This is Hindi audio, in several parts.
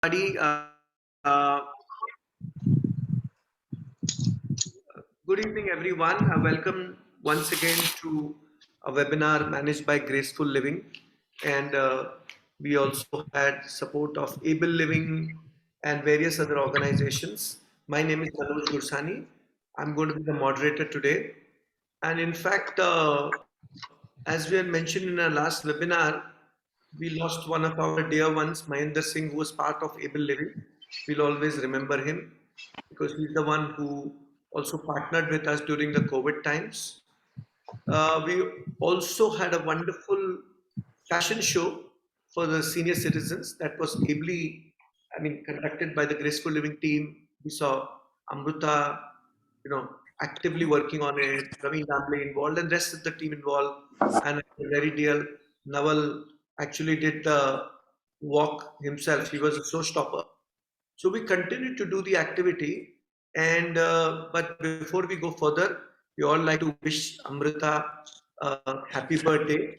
Buddy, uh, good evening, everyone. Welcome once again to a webinar managed by Graceful Living. And we also had support of Able Living and various other organizations. My name is Manoj Gursani. I'm going to be the moderator today. And in fact, as we had mentioned in our last webinar, we lost one of our dear ones, Mahinder Singh, who was part of Able Living. We'll always remember him because he's the one who also partnered with us during the COVID times. We also had a wonderful fashion show for the senior citizens that was conducted by the Graceful Living team. We saw Amruta, actively working on it, Praveen Damble involved, and rest of the team involved. And very dear Naval actually did the walk himself. He was a showstopper. So we continue to do the activity, and but before we go further, we all like to wish Amrita a happy birthday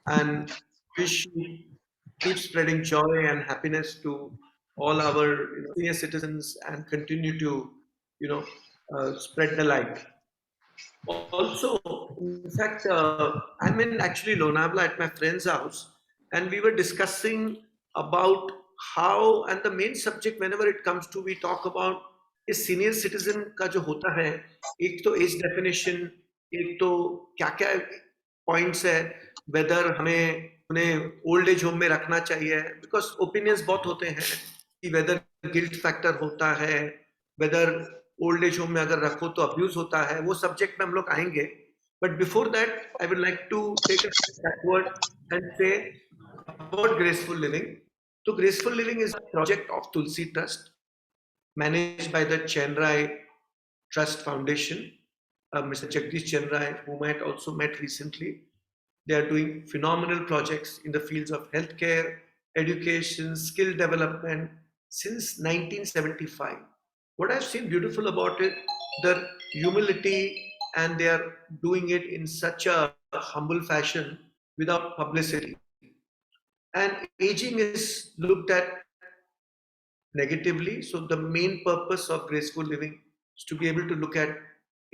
and wish she keep spreading joy and happiness to all our senior citizens and continue to spread the light. Also, in fact, I'm in actually Lonavala at my friend's house, and we were discussing about how, and the main subject whenever it comes to, we talk about इस सीनियर सिटीजन का जो होता है, एक तो एज डेफिनेशन, एक तो क्या क्या पॉइंट्स है, वेदर हमें उन्हें ओल्ड एज होम में रखना चाहिए, बिकॉज ओपिनियंस बहुत होते हैं कि वेदर गिल्ट फैक्टर होता है, वेदर ओल्ड एज होम में अगर रखो तो अब्यूज होता है, वो सब्जेक्ट में हम लोग आएंगे. But before that I would like to take a step backward and say about graceful living. तो graceful living is a project of Tulsi trust managed by the Chenrai Trust Foundation. Mr. Jagdish Chenrai, whom I had also met recently. They are doing phenomenal projects in the fields of healthcare, education, skill development since 1975. What I've seen beautiful about it, their humility, and they are doing it in such a humble fashion without publicity. And aging is looked at negatively. So the main purpose of graceful living is to be able to look at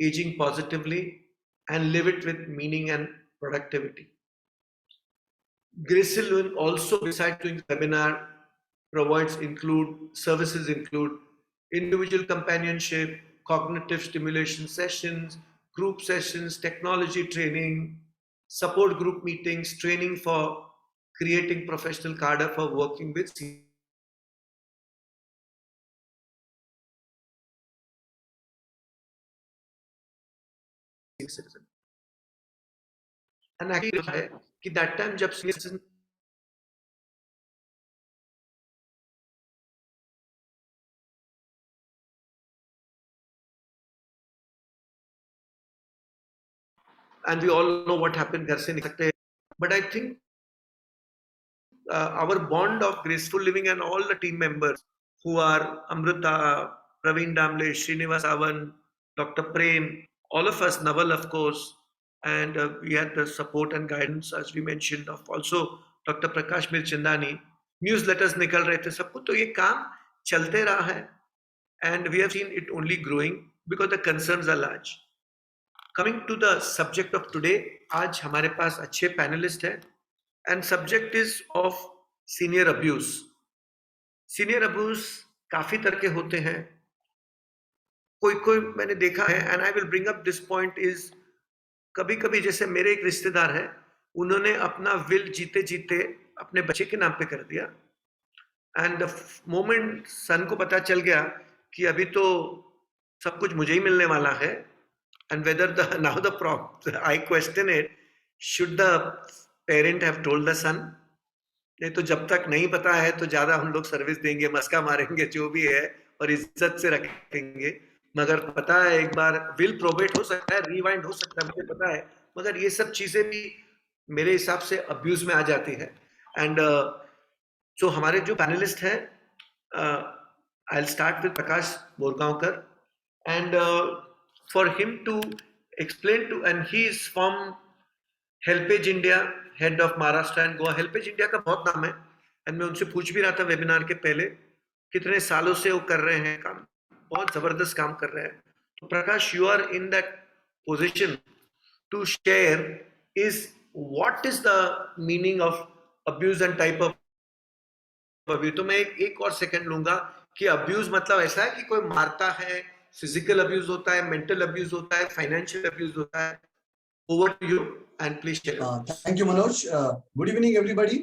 aging positively and live it with meaning and productivity. Graceful living also, besides doing webinar, provides include services include individual companionship, cognitive stimulation sessions, group sessions, technology training, support group meetings, training for creating professional cadre for working with citizen. And actually है कि that time जब senior citizen and we all know what happened घर से नहीं सकते, but I think our bond of graceful living and all the team members who are Amrita, Praveen Damle, Srinivas Avan, Dr. Prem, all of us, Naval of course, and we had the support and guidance as we mentioned of also Dr. Prakash Mirchandani. Newsletters निकल रहे थे, सब कुछ, तो ये काम चलते रहा है, and we have seen it only growing because the concerns are large. Coming to the subject of today, आज हमारे पास अच्छे पैनलिस्ट हैं and subject is of senior abuse. Senior abuse काफी तरह के होते हैं, कोई कोई मैंने देखा है, and I will bring up this point is कभी कभी जैसे मेरे एक रिश्तेदार है, उन्होंने अपना विल जीते जीते अपने बच्चे के नाम पे कर दिया, एंड द मोमेंट सन को पता चल गया कि अभी तो सब कुछ मुझे ही मिलने वाला है, and whether the now the problem I question it, should the parent have told the son? नहीं तो जब तक नहीं पता है तो ज्यादा हम लोग सर्विस देंगे, मस्का मारेंगे जो भी है और इज्जत से रखेंगे, मगर पता है एक बार विल प्रोबेट हो सकता है, रिवाइंड हो सकता है, मुझे पता है, मगर ये सब चीजें भी मेरे हिसाब से अब्यूज में आ जाती है. एंड सो हमारे जो पैनलिस्ट हैं, I will start with Prakash Borgaonkar, and for him to explain to, and he is from Helpage India, head of Maharashtra and Goa. Helpage India का बहुत नाम है, and मैं उनसे पूछ भी रहा था वेबिनार के पहले, कितने सालों से वो कर रहे हैं काम, बहुत जबरदस्त काम कर रहे हैं. तो Prakash, you are in that position to share is what is the meaning of abuse and type of abuse. तो मैं एक और सेकंड लूंगा कि अब्यूज मतलब ऐसा है कि कोई मारता है, फिजिकल अब्यूज होता है, मेंटल अब्यूज होता है, फाइनेंशियल अब्यूज होता है. Over to you and please share your views. Thank you, Manoj. Good evening, everybody.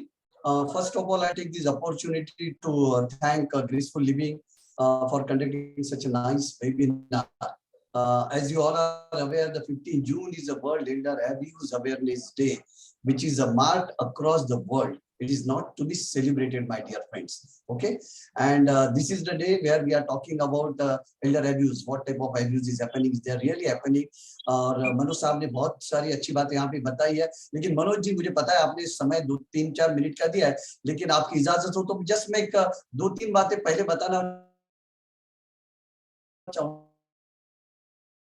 First of all, I take this opportunity to thank Graceful Living for conducting such a nice webinar. As you all are aware, the 15th June is a World Elder Abuse Awareness Day, which is marked across the world. It is not to be celebrated, my dear friends. Okay, and this is the day where we are talking about elder abuse. What type of abuse is happening? Is they really happening? और मनोज साहब ने बहुत सारी अच्छी बातें यहाँ पे बताई है, लेकिन मनोज जी मुझे पता है आपने समय 2-3-4 मिनट का दिया है, लेकिन आपकी इजाजत हो तो जस्ट मैं एक 2-3 बातें पहले बताना चाहूंगा.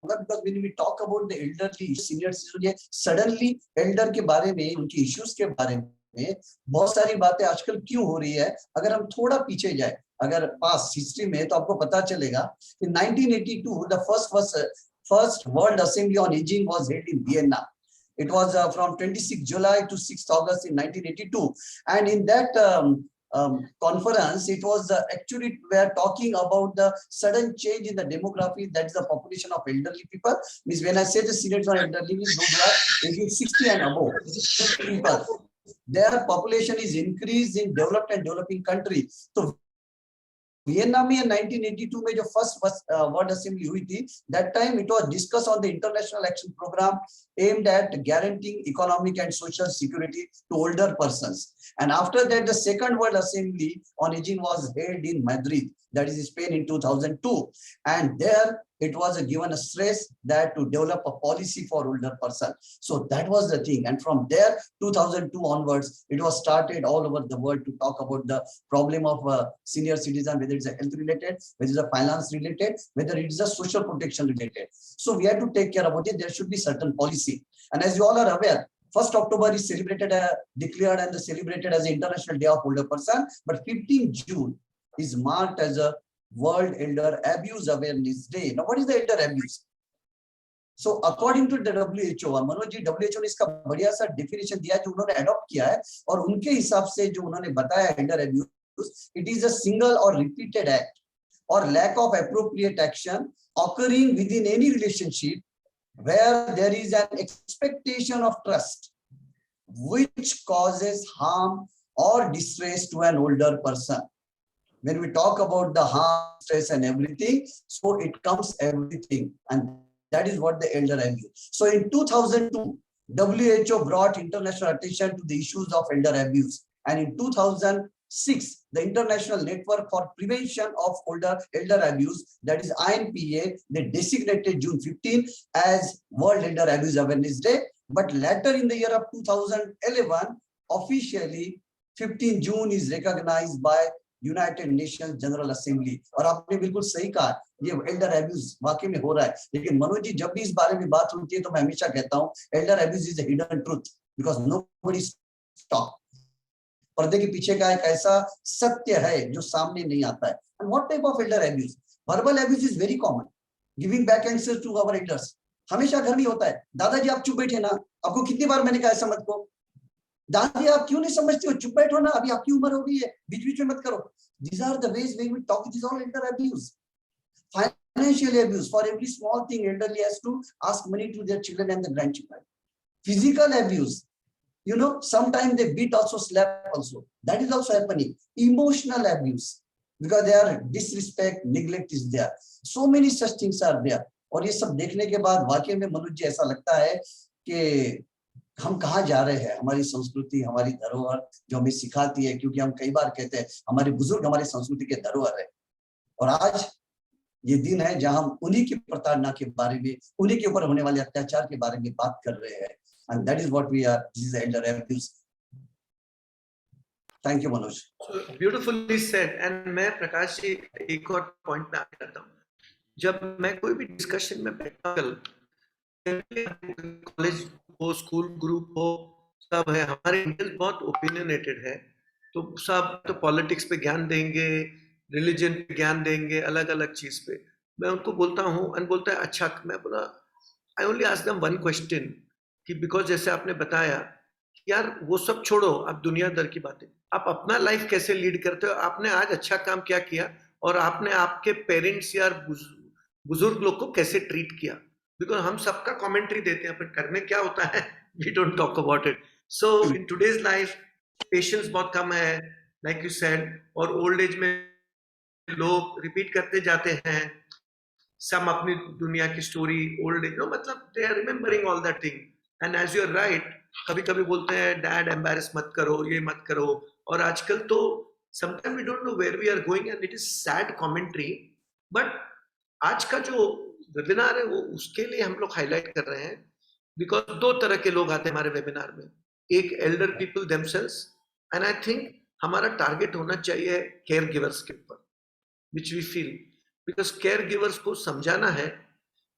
Because when we talk about the elderly senior citizen, suddenly elder के बारे में, उनकी issues के बारे में बहुत सारी बातें आजकल क्यों हो रही है. अगर हम थोड़ा पीछे जाए, अगर पास हिस्ट्री में, तो आपको पता चलेगा कि 1982 the first World Assembly on Aging was held in Vienna. It was from 26 July to 6 August in 1982, and in that conference, it was actually we are talking about the sudden change in the demography, that is the population of elderly people. Means when I say the seniors are elderly, means those who are aging 60 and above people, their population is increased in developed and developing countries. So Vienna में 1982 में जो फर्स्ट वर्ल्ड असेंबली हुई थी, that time it was discussed on the international action program aimed at guaranteeing economic and social security to older persons. And after that, the second world assembly on aging was held in Madrid, that is Spain, in 2002, and there it was given a stress that to develop a policy for older person. So that was the thing, and from there 2002 onwards it was started all over the world to talk about the problem of senior citizen, whether it's a health related, whether it's a finance related, whether it is a social protection related. So we have to take care about it. There should be certain policy, and as you all are aware, 1st October is celebrated, declared and celebrated as the International Day of Older Person, but 15th June is marked as a World Elder Abuse Awareness Day. Now, what is the elder abuse? So, according to the WHO, Manoj ji, WHO ने इसका बढ़िया सा definition दिया जो उन्होंने adopt किया है, और उनके हिसाब से जो उन्होंने बताया elder abuse, it is a single or repeated act or lack of appropriate action occurring within any relationship where there is an expectation of trust which causes harm or distress to an older person. When we talk about the harm, stress and everything, so it comes everything, and that is what the elder abuse. So in 2002, WHO brought international attention to the issues of elder abuse, and in 2006, the International Network for Prevention of Elder Abuse, that is INPA, they designated June 15 as World Elder Abuse Awareness Day. But later in the year of 2011, officially 15 June is recognized by United Nations general assembly. और आपने बिल्कुल सही कहा, ये एल्डर एब्यूज वाकई में हो रहा है, लेकिन मनोज जी जब भी इस बारे में बात होती है तो मैं हमेशा कहता हूं Elder abuse is a hidden truth, because nobody talk. पर्दे के पीछे का एक ऐसा सत्य है जो सामने नहीं आता है. And what type of elder abuse? Verbal abuse is very common. Giving back answer to our elders हमेशा घर में होता है. दादाजी आप चुप बैठे ना, आपको कितनी बार मैंने कहा समझ को, दादी आप क्यों नहीं समझते हो, चुप बैठो ना, अभी आपकी उम्र हो गई है, बीच बीच में मत करो. These are the ways when we talk. It is all elder abuse. Financial abuse. For every small thing, elderly has to ask money to their children and the grandchildren. Physical abuse. You know, sometimes they beat also, slap also. That is also happening. Emotional abuse. Because they are disrespect, neglect is there. So many such things are there. और ये सब देखने के बाद वाकई में मनोज जी ऐसा लगता है कि हम कहाँ जा रहे हैं. हमारी संस्कृति, हमारी धरोहर जो हमें सिखाती है, क्योंकि हम कई बार कहते हैं हमारे बुजुर्ग हमारी संस्कृति के धरोहर है, और आज ये दिन है जहां हम उन्हीं की प्रताड़ना के बारे में, उन्हीं के ऊपर होने वाले अत्याचार के बारे में बात कर रहे हैं. And that is what we are. This is elder abuse. Thank you Manoj. Beautifully said. And मैं प्रकाश जी एक और पॉइंट पे आना चाहता हूँ. जब मैं कोई भी डिस्कशन में बैठता हूँ, कॉलेज हो, स्कूल ग्रुप हो, सब है, हमारे इंडियंस बहुत ओपिनियनेटेड है, तो सब तो पॉलिटिक्स पे ज्ञान देंगे, रिलीजन पे ज्ञान देंगे, अलग अलग चीज पे। मैं उनको बोलता हूँ और बोलता है अच्छा, मैं बोला I only ask them one question कि बिकॉज जैसे आपने बताया कि यार वो सब छोड़ो, आप दुनियादार की बातें, आप अपना लाइफ कैसे लीड करते हो, आपने आज अच्छा काम क्या किया, और आपने आपके पेरेंट्स या बुजुर्ग लोग को कैसे ट्रीट किया। बिकॉज हम सबका कमेंट्री देते हैं, पर करने क्या होता है we don't talk about it. So in today's life patience बहुत कम है, लाइक यू सेड, और ओल्ड एज में लोग रिपीट करते जाते हैं सम अपनी दुनिया की स्टोरी, ओल्ड एज, नो मतलब they are remembering all that thing. And as you are right, कभी कभी बोलते हैं डैड एम्बैरेस मत करो, ये मत करो। और आजकल तो sometime we don't know where we are going and it is sad commentary. But आज का जो वेबिनार है वो उसके लिए हम लोग हाईलाइट कर रहे हैं, बिकॉज दो तरह के लोग आते हैं हमारे वेबिनार में। एक elder people themselves, and I think हमारा टारगेट होना चाहिए केयर गिवर्स के ऊपर, which we feel, because care givers को समझाना है।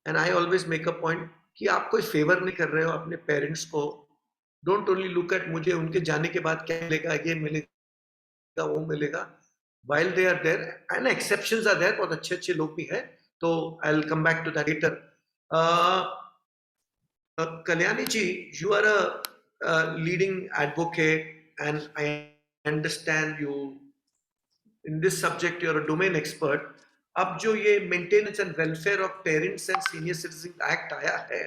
And I always make a point कि आप कोई फेवर नहीं कर रहे हो अपने पेरेंट्स को। डोंट ओनली लुक एट मुझे उनके जाने के बाद क्या मिलेगा, ये मिलेगा, वो मिलेगा। while they are there and exceptions are there, बहुत अच्छे अच्छे लोग भी हैं, तो I'll come back to that later. uh, Kalyani ji, you are a leading advocate and I understand you in this subject, you're a domain expert. अब जो ये maintenance and welfare of parents and senior citizen act आया है,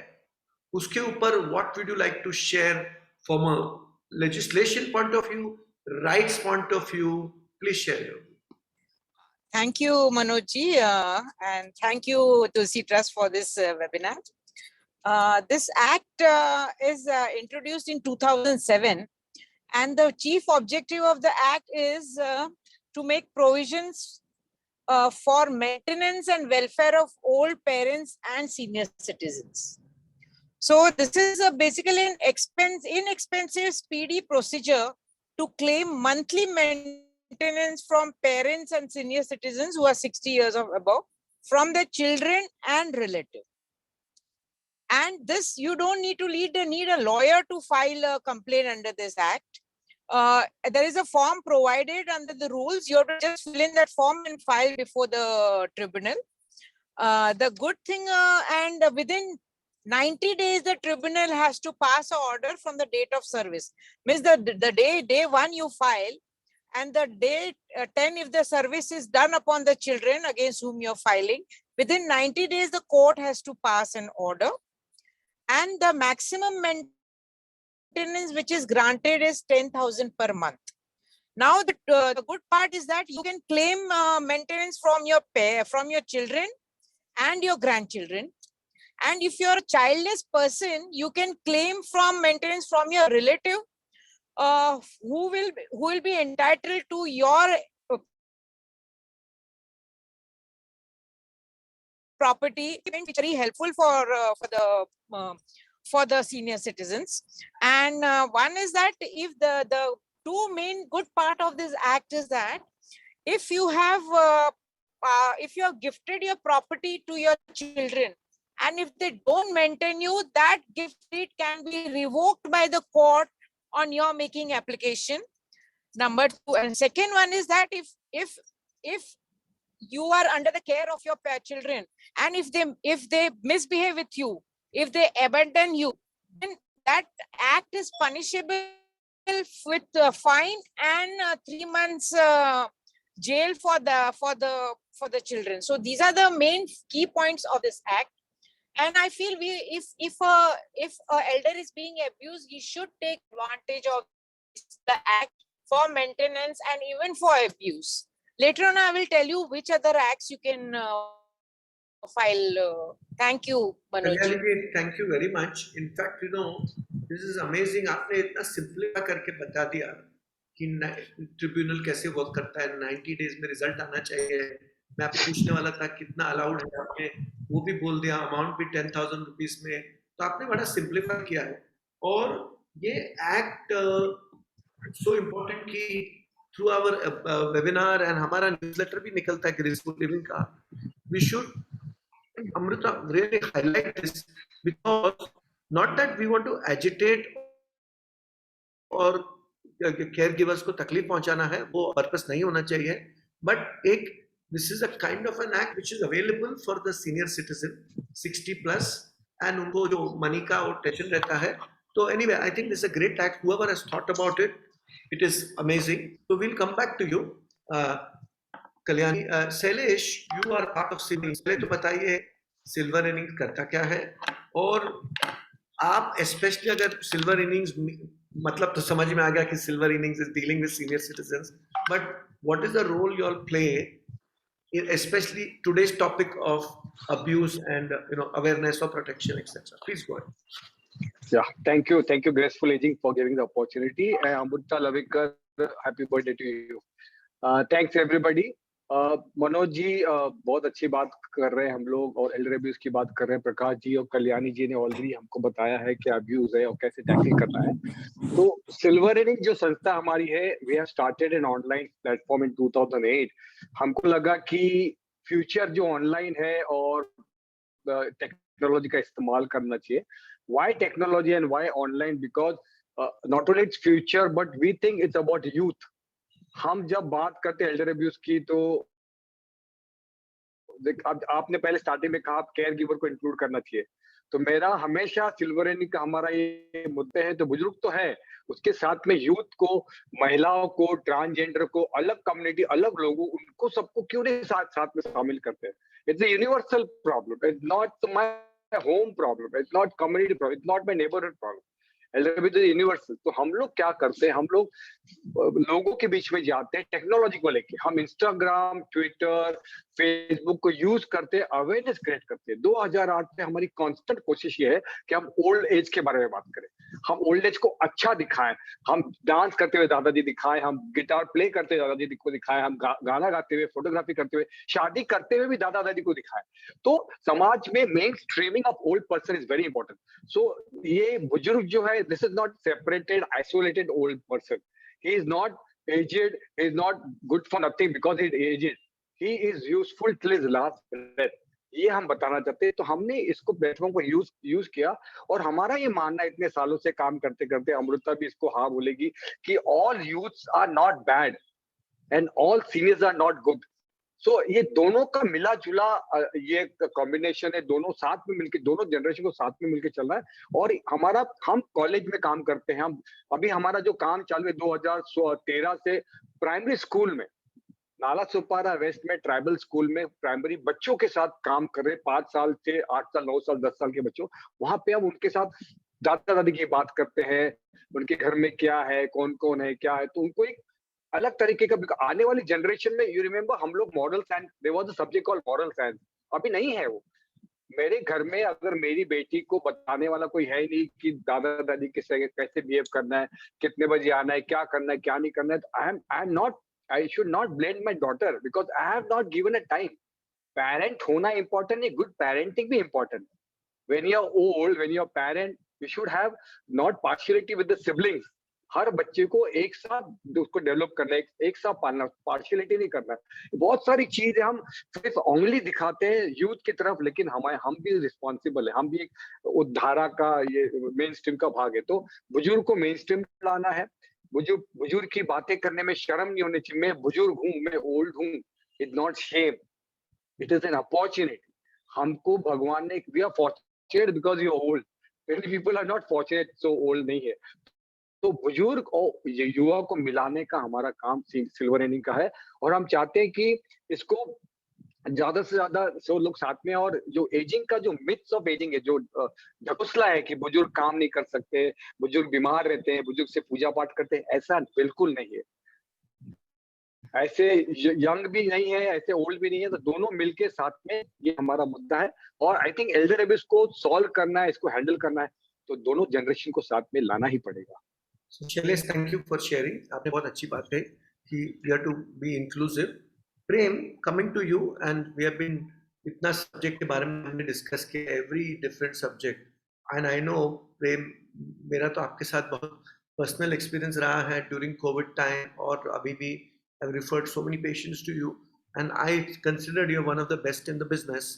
उसके ऊपर what would you like to share from a legislation point of view, rights point of view? Please share your view. Thank you, Manoj ji, and thank you Tulsi Trust for this webinar. This act is introduced in 2007, and the chief objective of the act is to make provisions for maintenance and welfare of old parents and senior citizens. So this is basically an inexpensive, speedy procedure to claim monthly maintenance from parents and senior citizens who are 60 years or above from their children and relatives. And this, you don't need to need a lawyer to file a complaint under this act. There is a form provided under the rules. You have to just fill in that form and file before the tribunal. The good thing, and within 90 days, the tribunal has to pass an order from the date of service. Means the day one you file, and the day 10, if the service is done upon the children against whom you're filing, within 90 days, the court has to pass an order. And the maximum maintenance which is granted is 10,000 per month. Now, the good part is that you can claim maintenance from your children and your grandchildren. And if you're a childless person, you can claim from maintenance from your relative who will be entitled to your property, which is very helpful for the senior citizens. And one is that if the two main good part of this act is that if you have gifted your property to your children, and if they don't maintain you, that gift deed can be revoked by the court on your making application. Number two, and second one is that if you are under the care of your children, and if they misbehave with you, if they abandon you, then that act is punishable with a fine and 3 months jail for the children. So these are the main key points of this act. And I feel if a elder is being abused, he should take advantage of the act for maintenance and even for abuse. Later on, I will tell you which other acts you can file. Thank you, Manoj. Thank you very much. In fact, this is amazing. आपने इतना सिंपलीफाई करके बता दिया कि ट्रिब्यूनल कैसे वर्क करता है, 90 डेज में रिजल्ट आना चाहिए। मैं आपको पूछने वाला था कितना अलाउड है, आपने वो भी बोल दिया, अमाउंट भी 10,000 रुपीस में। तो आपने बड़ा सिंपलीफाई किया है। और ये एक्ट सो इम्पोर्टेंट कि थ्रू आवर वेबिनार एंड हमारा न्यूज़लेटर भी निकलता है ग्रेसफुल लिविंग का। We should, Amrita, really highlight this, because not that we want to agitate और केयर गिवर्स को तकलीफ पहुंचाना है, वो पर्पस नहीं होना चाहिए, but this is a kind of an act which is available for the senior citizen 60 plus, and उनको जो money का और tension रहता है. So anyway, I think this is a great act. Whoever has thought about it, it is amazing. So we'll come back to you. Kalyani, Shailesh, you are part of Silver Innings. पहले तो बताइए सिल्वर इनिंग्स करता क्या है, और आप स्पेशली अगर सिल्वर इनिंग्स, मतलब तो समझ में आ गया कि silver innings is dealing with senior citizens, but what is the role you all play especially today's topic of abuse and awareness or protection, etc. Please go ahead. Yeah, thank you Graceful Aging for giving the opportunity. Amrita Lavekar, happy birthday to you. Thanks everybody. Manoj ji बहुत अच्छी बात कर रहे हैं हम लोग, और एल्डर अब्यूज की बात कर रहे हैं। प्रकाश जी और कल्याणी जी ने ऑलरेडी हमको बताया है कि अब्यूज है और कैसे टैकल करना है। तो सिल्वर इनिंग जो संस्था हमारी है, we have started an online platform in 2008। हमको लगा कि फ्यूचर जो ऑनलाइन है और टेक्नोलॉजी का इस्तेमाल करना चाहिए। Why technology and why online? Because not only it's future but we think it's about youth. हम जब बात करते हैं एल्डर अब्यूज की, तो आपने पहले स्टार्टिंग में कहा केयर गिवर को इंक्लूड करना चाहिए, तो मेरा हमेशा सिल्वर इनिंग का हमारा ये मुद्दे है। तो बुजुर्ग तो है, उसके साथ में यूथ को, महिलाओं को, ट्रांसजेंडर को, अलग कम्युनिटी, अलग लोगों, उनको सबको क्यों नहीं साथ में शामिल करते हैं? It's a universal problem, it's not my home problem, it's not community problem, it's not my neighbourhood problem, universal. तो हम लोग क्या करते हैं, हम लोग लोगों के बीच में जाते हैं टेक्नोलॉजी को लेके। हम इंस्टाग्राम, ट्विटर, फेसबुक को यूज करते हैं, अवेयरनेस क्रिएट करते हैं। 2008 में हमारी कांस्टेंट कोशिश ये है कि हम ओल्ड एज के बारे में बात करें, हम ओल्ड एज को अच्छा दिखाएं, हम डांस करते हुए दादाजी दिखाएं, हम गिटार प्ले करते हुए दादाजी को दिखाएं, हम गाना गाते हुए, फोटोग्राफी करते हुए, शादी करते हुए भी दादा दादी को दिखाएं। तो समाज में mainstreaming of old person is very important. So ये बुजुर्ग जो है, this is not separated isolated old person, he is not aged, he is not good for nothing because he is aged, he is useful till his last breath। ये हम बताना चाहते हैं। तो हमने इसको प्लेटफॉर्म को यूज किया, और हमारा ये मानना इतने सालों से काम करते करते, अमृता भी इसको हाँ बोलेगी, कि all youths are not bad and all seniors are not good. So ये दोनों का मिला जुला ये कॉम्बिनेशन है, दोनों साथ में मिलके, दोनों जनरेशन को साथ में मिलके चल रहा है। और हम कॉलेज में काम करते हैं, हम अभी हमारा जो काम चालू है 2013 से प्राइमरी स्कूल में, नाला सुपारा वेस्ट में ट्राइबल स्कूल में प्राइमरी बच्चों के साथ काम कर रहे हैं, 5 साल से 8 साल 9 साल 10 साल के बच्चों। वहां पे हम उनके साथ दादा दादी की बात करते हैं, उनके घर में क्या है, कौन कौन है, क्या है, तो उनको एक अलग तरीके का, आने वाली जनरेशन में, यू रिमेम्बर हम लोग moral science, there was a subject called moral science, अभी नहीं है वो। मेरे घर में अगर मेरी बेटी को बताने वाला कोई है ही नहीं कि दादा दादी के साथ कैसे बिहेव करना है, कितने बजे आना है, क्या करना है, क्या नहीं करना है, तो I should not blame my daughter because I have not given a time. Parent होना इंपॉर्टेंट है, गुड पेरेंटिंग भी इंपॉर्टेंट है। When you are old, when you are parent, you should have not partiality with the siblings. हर बच्चे को एक साथ उसको डेवलप करना है, एक साथ पालना, पार्शियलिटी नहीं करना। बहुत सारी चीजें हम सिर्फ उंगली दिखाते हैं यूथ की तरफ, लेकिन हम भी रिस्पॉन्सिबल है, हम भी एक उद्धारा का, ये मेन स्ट्रीम का भाग है। तो बुजुर्ग को मेन स्ट्रीम लाना है। बुजुर्ग की बातें करने में शर्म नहीं होनी चाहिए। मैं बुजुर्ग हूँ, मैं ओल्ड हूँ, it's not shame, it is an opportunity. हमको भगवान ने, we are fortunate because you are old, many people are not fortunate, so old नहीं है। तो बुजुर्ग और युवा को मिलाने का हमारा काम सिल्वर इनिंग का है, और हम चाहते हैं कि इसको ज्यादा से ज्यादा सो लोग साथ में। और जो एजिंग का, जो मिथ्स ऑफ एजिंग है, जो ढकुसला है कि बुजुर्ग काम नहीं कर सकते, बुजुर्ग बीमार रहते हैं, बुजुर्ग से पूजा पाठ करते हैं, ऐसा बिल्कुल नहीं है। ऐसे यंग भी नहीं है, ऐसे ओल्ड भी नहीं है, तो दोनों मिलके साथ में, ये हमारा मुद्दा है। और आई थिंक एल्डर अब्यूज को सॉल्व करना है, इसको हैंडल करना है, तो दोनों जनरेशन को साथ में लाना ही पड़ेगा। So Shailesh, thank you for sharing. आपने बहुत अच्छी बात कही कि we have to be inclusive. Prem, coming to you, and we have been इतना सब्जेक्ट के बारे में हमने डिस्कस किया, every different subject, and I know Prem, मेरा तो आपके साथ बहुत पर्सनल एक्सपीरियंस रहा है during COVID time, और अभी भी I've referred so many patients to you, and I considered you one of the best in the business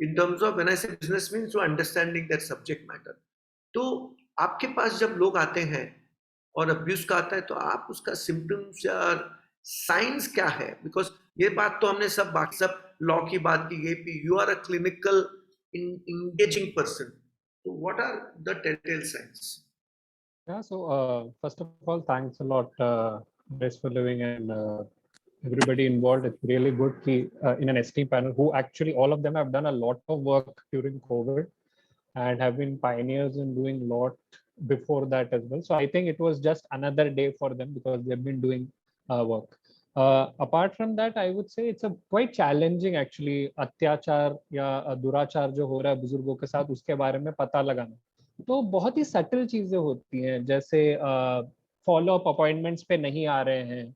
in terms of, when I say business means to understanding that subject matter. तो आपके पास जब लोग आते हैं और अब्यूज का आता है, तो आप उसका सिम्टम्स या साइंस क्या है? बिकॉज ये बात तो हमने सब लॉ की बात की गई, you are a clinical engaging person. So what are the telltale signs? Yeah, so first of all, thanks a lot, Graceful Living and everybody involved. It's really good in an ST panel who actually all of them have done a lot of work during COVID and have been pioneers in doing a lot before that as well. So I think it was just another day for them because they've been doing work. Apart from that, I would say it's a quite challenging actually अत्याचार या दुराचार जो हो रहा है बुजुर्गों के साथ उसके बारे में पता लगाना. तो बहुत ही सटल चीजें होती हैं, जैसे फॉलो अप अपॉइंटमेंट्स पे नहीं आ रहे हैं,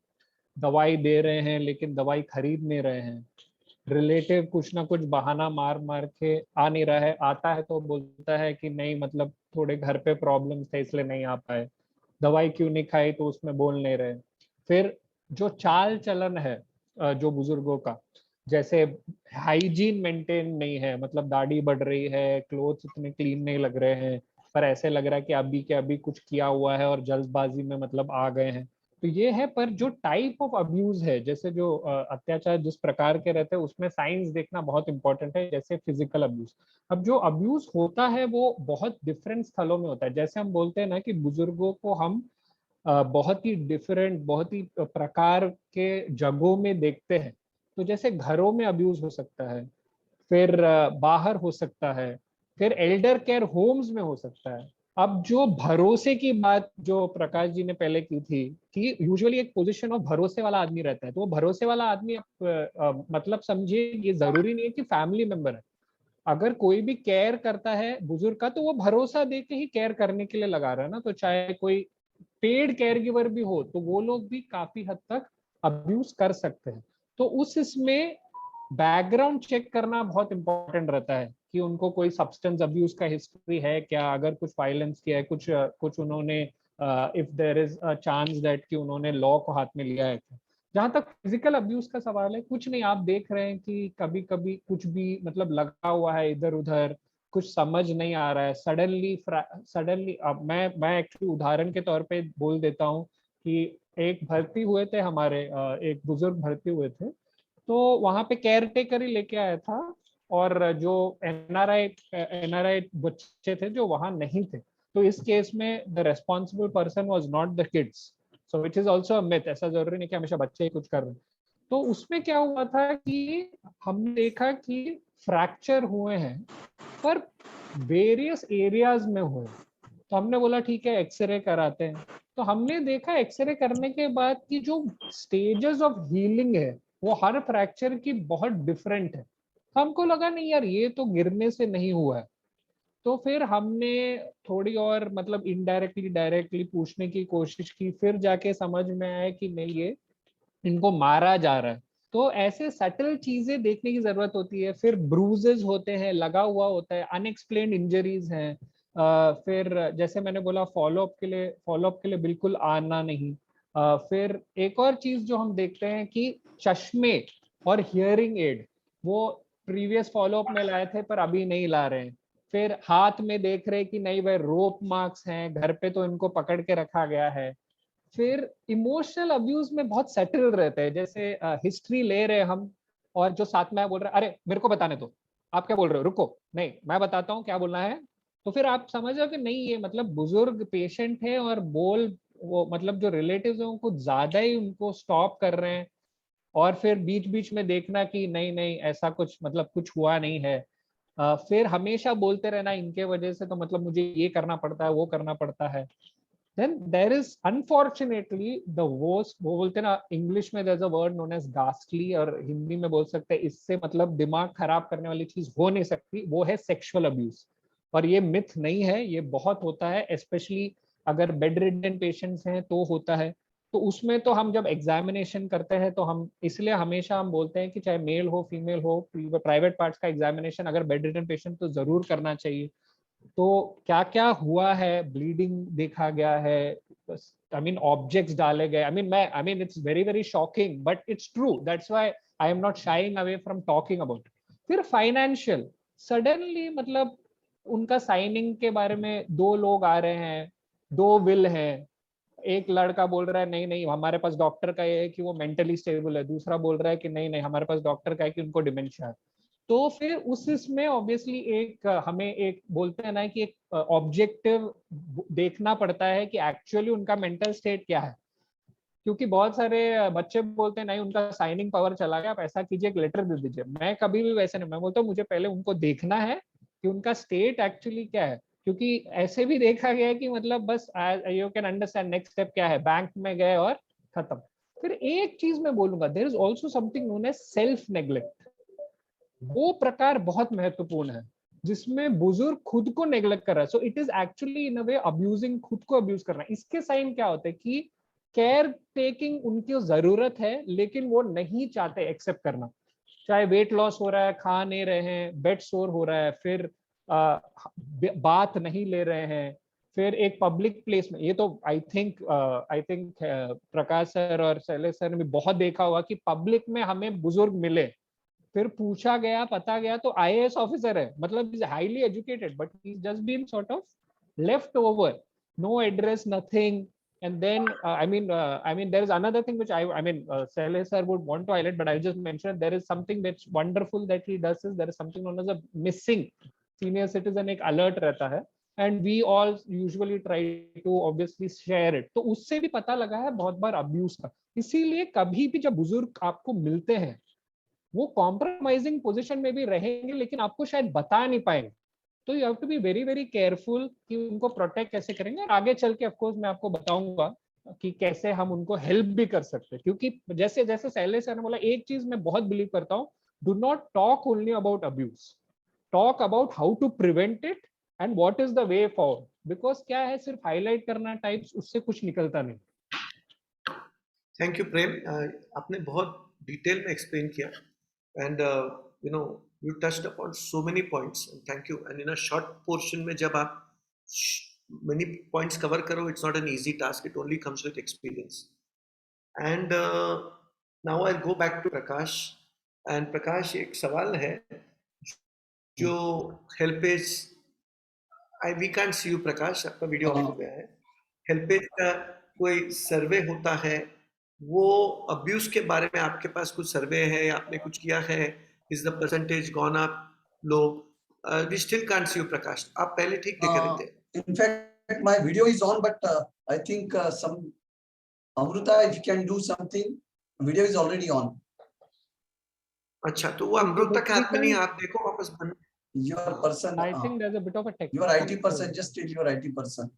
दवाई दे रहे हैं लेकिन दवाई खरीद नहीं रहे हैं, रिलेटिव कुछ ना कुछ बहाना मार मार के आ नहीं रहा है, आता है तो बोलता है कि नहीं मतलब थोड़े घर पे प्रॉब्लम्स थे इसलिए नहीं आ पाए, दवाई क्यों नहीं खाई तो उसमें बोल नहीं रहे. फिर जो चाल चलन है जो बुजुर्गों का, जैसे हाइजीन मेंटेन नहीं है, मतलब दाढ़ी बढ़ रही है, क्लोथ्स इतने क्लीन नहीं लग रहे हैं, पर ऐसे लग रहा है कि अभी के अभी कुछ किया हुआ है और जल्दबाजी में मतलब आ गए हैं. तो ये है. पर जो टाइप ऑफ अब्यूज है, जैसे जो अत्याचार जिस प्रकार के रहते हैं उसमें साइंस देखना बहुत इंपॉर्टेंट है. जैसे फिजिकल अब्यूज, अब जो अब्यूज होता है वो बहुत डिफरेंट स्थलों में होता है. जैसे हम बोलते हैं ना कि बुजुर्गों को हम बहुत ही डिफरेंट, बहुत ही प्रकार के जगहों में देखते हैं. तो जैसे घरों में अब्यूज हो सकता है, फिर बाहर हो सकता है, फिर एल्डर केयर होम्स में हो सकता है. अब जो भरोसे की बात जो प्रकाश जी ने पहले की थी कि यूजुअली एक पोजीशन ऑफ भरोसे वाला आदमी रहता है, तो वो भरोसे वाला आदमी मतलब समझिए ये जरूरी नहीं है कि फैमिली मेंबर है. अगर कोई भी केयर करता है बुजुर्ग का तो वो भरोसा दे के ही केयर करने के लिए लगा रहा है ना. तो चाहे कोई पेड केयर गिवर भी हो तो वो लोग भी काफी हद तक अब्यूज कर सकते हैं. तो उस इसमें बैकग्राउंड चेक करना बहुत इंपॉर्टेंट रहता है कि उनको कोई सब्सटेंस अब्यूज का हिस्ट्री है क्या, अगर कुछ वायलेंस किया है, कुछ उन्होंने if there is a chance that कि उन्होंने लॉ को हाथ में लिया है. जहां तक फिजिकल अब्यूज का सवाल है, कुछ नहीं, आप देख रहे हैं कि कभी कभी कुछ भी मतलब लगा हुआ है इधर उधर, कुछ समझ नहीं आ रहा है, सडनली. अब मैं एक्चुअली उदाहरण के तौर पे बोल देता हूँ कि एक भर्ती हुए थे हमारे, एक बुजुर्ग भर्ती हुए थे, तो वहां पे केयर टेकर ही लेके आया था और जो एनआरआई बच्चे थे जो वहां नहीं थे. तो इस केस में the responsible person was not the kids. So it is also a myth, ऐसा जरूरी नहीं कि हमेशा बच्चे ही कुछ कर रहे हैं. तो उसमें क्या हुआ था कि हमने देखा कि फ्रैक्चर हुए हैं पर वेरियस एरियाज में हुए. तो हमने बोला ठीक है एक्सरे कराते हैं. तो हमने देखा एक्सरे करने के बाद कि जो स्टेजेस ऑफ हीलिंग है वो हर फ्रैक्चर की बहुत डिफरेंट है. हमको लगा नहीं यार ये तो गिरने से नहीं हुआ है. तो फिर हमने थोड़ी और मतलब इनडायरेक्टली डायरेक्टली पूछने की कोशिश की, फिर जाके समझ में आया कि नहीं ये इनको मारा जा रहा है. तो ऐसे सटल चीजें देखने की जरूरत होती है. फिर ब्रूजेस होते हैं, लगा हुआ होता है, अनएक्सप्लेन्ड इंजरीज हैं. फिर जैसे मैंने बोला फॉलोअप के लिए बिल्कुल आना नहीं. फिर एक और चीज जो हम देखते हैं कि चश्मे और हियरिंग एड वो प्रीवियस फॉलोअप में लाए थे पर अभी नहीं ला रहे हैं. फिर हाथ में देख रहे कि नहीं वह रोप मार्क्स हैं, घर पे तो इनको पकड़ के रखा गया है. फिर इमोशनल अब्यूज में बहुत सेटल रहते हैं. जैसे हिस्ट्री ले रहे हम और जो साथ में बोल रहे हैं अरे मेरे को बताने दो, आप क्या बोल रहे हो, रुको, नहीं मैं बताता हूँ क्या बोलना है. तो फिर आप समझ रहे हो कि नहीं ये मतलब बुजुर्ग पेशेंट है और वो मतलब जो रिलेटिव्स हैं उनको ज्यादा ही उनको स्टॉप कर रहे हैं. और फिर बीच बीच में देखना कि नहीं नहीं ऐसा कुछ मतलब कुछ हुआ नहीं है. फिर हमेशा बोलते रहना इनके वजह से तो मतलब मुझे ये करना पड़ता है वो करना पड़ता है. Then there is unfortunately the worst, वो बोलते हैं ना इंग्लिश में there's a word known as ghastly और हिंदी में बोल सकते हैं इससे मतलब दिमाग खराब करने वाली चीज हो नहीं सकती, वो है सेक्सुअल अब्यूज. और ये मिथ नहीं है, ये बहुत होता है, स्पेशली अगर बेड रिडन पेशेंट्स हैं तो होता है. तो उसमें तो हम जब एग्जामिनेशन करते हैं तो हम इसलिए हमेशा हम बोलते हैं कि चाहे मेल हो फीमेल हो, प्राइवेट पार्ट्स का एग्जामिनेशन अगर बेड रिडन पेशेंट तो जरूर करना चाहिए. तो क्या क्या हुआ है, ब्लीडिंग देखा गया है, आई मीन ऑब्जेक्ट्स डाले गए, I mean it's very very shocking but it's true, that's why I am not sharing away from talking about. फिर फाइनेंशियल सडनली मतलब उनका साइनिंग के बारे में दो लोग आ रहे हैं, दो विल हैं, एक लड़का बोल रहा है नहीं नहीं हमारे पास डॉक्टर का ये है कि वो मेंटली स्टेबल है, दूसरा बोल रहा है कि नहीं नहीं हमारे पास डॉक्टर का है कि उनको डिमेंशिया है। तो फिर उस इसमें ऑब्वियसली एक हमें एक बोलते हैं ना कि एक ऑब्जेक्टिव देखना पड़ता है कि एक्चुअली उनका मेंटल स्टेट क्या है। क्योंकि बहुत सारे बच्चे बोलते हैं नहीं उनका साइनिंग पावर चला गया, आप ऐसा कीजिए एक लेटर दे दीजिए। मैं कभी भी वैसे नहीं, मैं बोलता हूँ मुझे पहले उनको देखना है कि उनका स्टेट एक्चुअली क्या है। क्योंकि ऐसे भी देखा गया है कि मतलब बस you can understand next step क्या है, बैंक में गए और खत्म। फिर एक चीज मैं बोलूंगा, there is also something known as self neglect. वो प्रकार बहुत महत्वपूर्ण है जिसमें बुजुर्ग खुद को नेग्लेक्ट कर रहा है। So it is actually in a way abusing, खुद को अब्यूज करना। इसके साइन क्या होते हैं कि केयर टेकिंग उनकी जरूरत है लेकिन वो नहीं चाहते एक्सेप्ट करना। चाहे वेट लॉस हो रहा है, खा नहीं रहे हैं, बेड सोर हो रहा है, फिर बात नहीं ले रहे हैं, फिर एक पब्लिक प्लेस में, ये तो आई थिंक प्रकाश सर और शैलेश सर ने भी बहुत देखा हुआ कि पब्लिक में हमें बुजुर्ग मिले, फिर पूछा गया पता गया तो आईएएस ऑफिसर है, मतलब is highly educated but he just been sort of left over, no address nothing. And then I mean there is another thing which I mean Shailesh sir would want to highlight, but I just mentioned there is something that's wonderful that he does is there is something known as a missing senior citizen, एक alert रहता है, and we all usually try to obviously share it। तो उससे भी पता लगा है बहुत बार अब्यूज का। इसीलिए कभी भी जब बुजुर्ग आपको मिलते हैं वो कॉम्प्रोमाइजिंग पोजीशन में भी रहेंगे लेकिन आपको शायद बता नहीं पाएंगे। तो you have to be very very careful कि उनको प्रोटेक्ट कैसे करेंगे। और आगे चल के ऑफ कोर्स मैं आपको बताऊंगा कि कैसे हम उनको हेल्प भी कर सकते हैं। क्योंकि जैसे जैसे शैलेश सर ने बोला, एक चीज मैं बहुत बिलीव करता हूँ, do not talk only about abuse, talk about how to prevent it and what is the way forward. Because क्या है, सिर्फ हाईलाइट करना टाइप्स, उससे कुछ निकलता नहीं। थैंक यू प्रेम, आपने बहुत डिटेल में एक्सप्लेन किया and you know you touched upon so many points and thank you। and in a short portion में जब आप many points cover करो, it's not an easy task, it only comes with experience। and now I'll go back to Prakash। and Prakash, एक सवाल है जो HelpAge, we can't see you Prakash, आपका वीडियो ऑफ हो गया है। हेल्पेज का कोई सर्वे होता है, वो अब्यूज के बारे में आपके पास कुछ सर्वे है, आपने कुछ किया है? Is the percentage gone up, low? We still can't see you Prakash, आप पहले ठीक दिख रहे थे। In fact my video is on but I think some Amruta, if you can do something, video is already on। अच्छा, तो वो अमृता के हाथ में नहीं, आप देखो वापस बंद। Your person, I think there's a bit of a technical your IT person, just tell your IT person।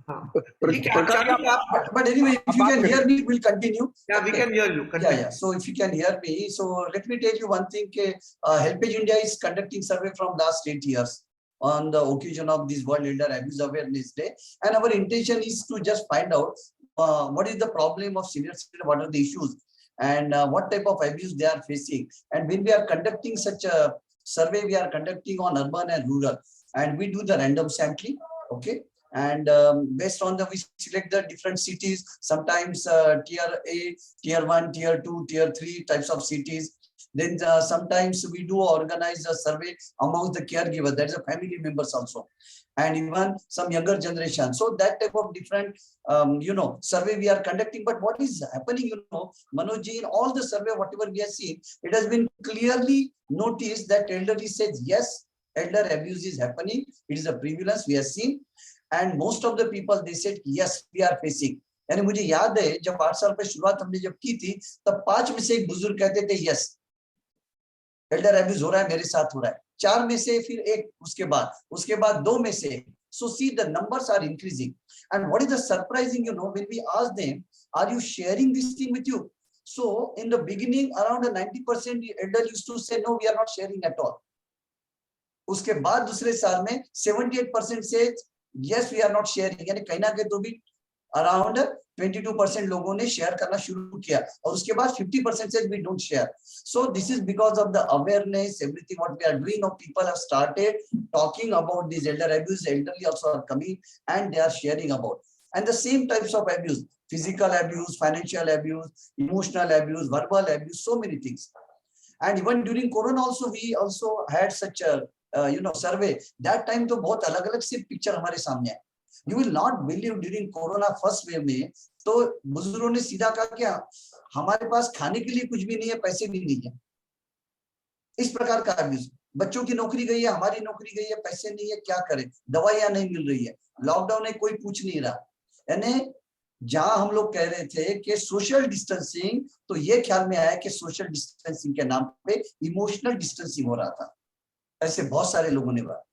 हाँ ठीक है, आप चालू आप। But anyway, if you can hear me, we'll continue। Yeah, we can hear you, continue। Yeah, so if you can hear me, so let me tell you one thing, Helpage India is conducting survey from last 8 years on the occasion of this World Elder Abuse Awareness Day, and our intention is to just find out what is the problem of senior citizens, what are the issues, and what type of abuse they are facing. And when we are conducting such a survey, we are conducting on urban and rural, and we do the random sampling, okay? And based on the, we select the different cities, sometimes tier A, tier 1, tier 2, tier 3 types of cities. Then sometimes we do organize a survey amongst the caregiver, that is a family members also, and even some younger generation. So that type of different survey we are conducting. But what is happening, Manoj ji, in all the survey whatever we have seen, it has been clearly noticed that elderly says yes, elder abuse is happening, it is a prevalence we have seen, and most of the people they said yes we are facing। यानी मुझे याद है जब 8 साल पहले शुरुआत हमने जब की थी तब 5 में से एक बुजुर्ग कहते थे यस एल्डर एब्यूज हो रहा है, मेरे साथ हो रहा है। 4 में से फिर एक, उसके बाद 2 में से। So see, the numbers are increasing, and what is the surprising, when we ask them, are you sharing this thing with you? So in the beginning around 90% elder used to say no, we are not sharing at all। उसके बाद दूसरे साल में 78% से yes we are not sharing, यानी कहीं ना कहीं तो भी अराउंड 22% लोगों ने शेयर करना शुरू किया, और उसके बाद 50% से we don't share। So this is because of the awareness, everything what we are doing now, people have started talking about this elder abuse, elderly also are coming and they are sharing about, and the same types of abuse, physical abuse, financial abuse, emotional abuse, verbal abuse, so many things। And even during Corona also we also had such a survey। that time तो बहुत अलग अलग सी पिक्चर हमारे सामने है। You will not believe during corona first wave में तो बुजुर्गों ने सीधा कहा कि हमारे पास खाने के लिए कुछ भी नहीं है, पैसे भी नहीं है। इस प्रकार का अब्यूज, बच्चों की नौकरी गई है, हमारी नौकरी गई है, पैसे नहीं है, क्या करें, दवाइयां नहीं मिल रही है, लॉकडाउन है, कोई पूछ नहीं रहा। यानी जहां हम लोग कह रहे थे कि सोशल डिस्टेंसिंग, तो ये ख्याल में आया कि सोशल डिस्टेंसिंग के नाम पे इमोशनल डिस्टेंसिंग हो रहा था। ऐसे बहुत सारे लोगों ने बात,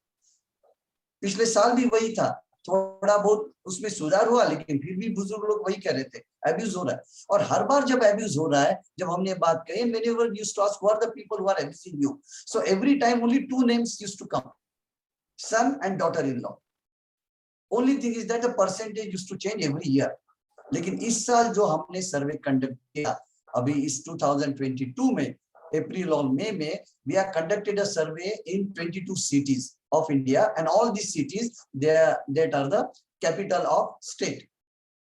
पिछले साल भी वही था, थोड़ा बहुत उसमें सुधार हुआ, लेकिन फिर भी बुजुर्ग लोग वही कह रहे थे अब्यूज हो रहा है। और हर बार जब अब्यूज हो रहा है, जब हमने बात कही, whenever you used to ask who are the people who are abusing you, so every time only two names used to come, son and daughter-in-law. Only thing is that the percentage used to change every year. लेकिन इस साल जो हमने सर्वे कंडक्ट किया अभी इस 2022 में, अप्रैल और मई में, we have conducted a survey in 22 cities of India, and all these cities that are the capital of state.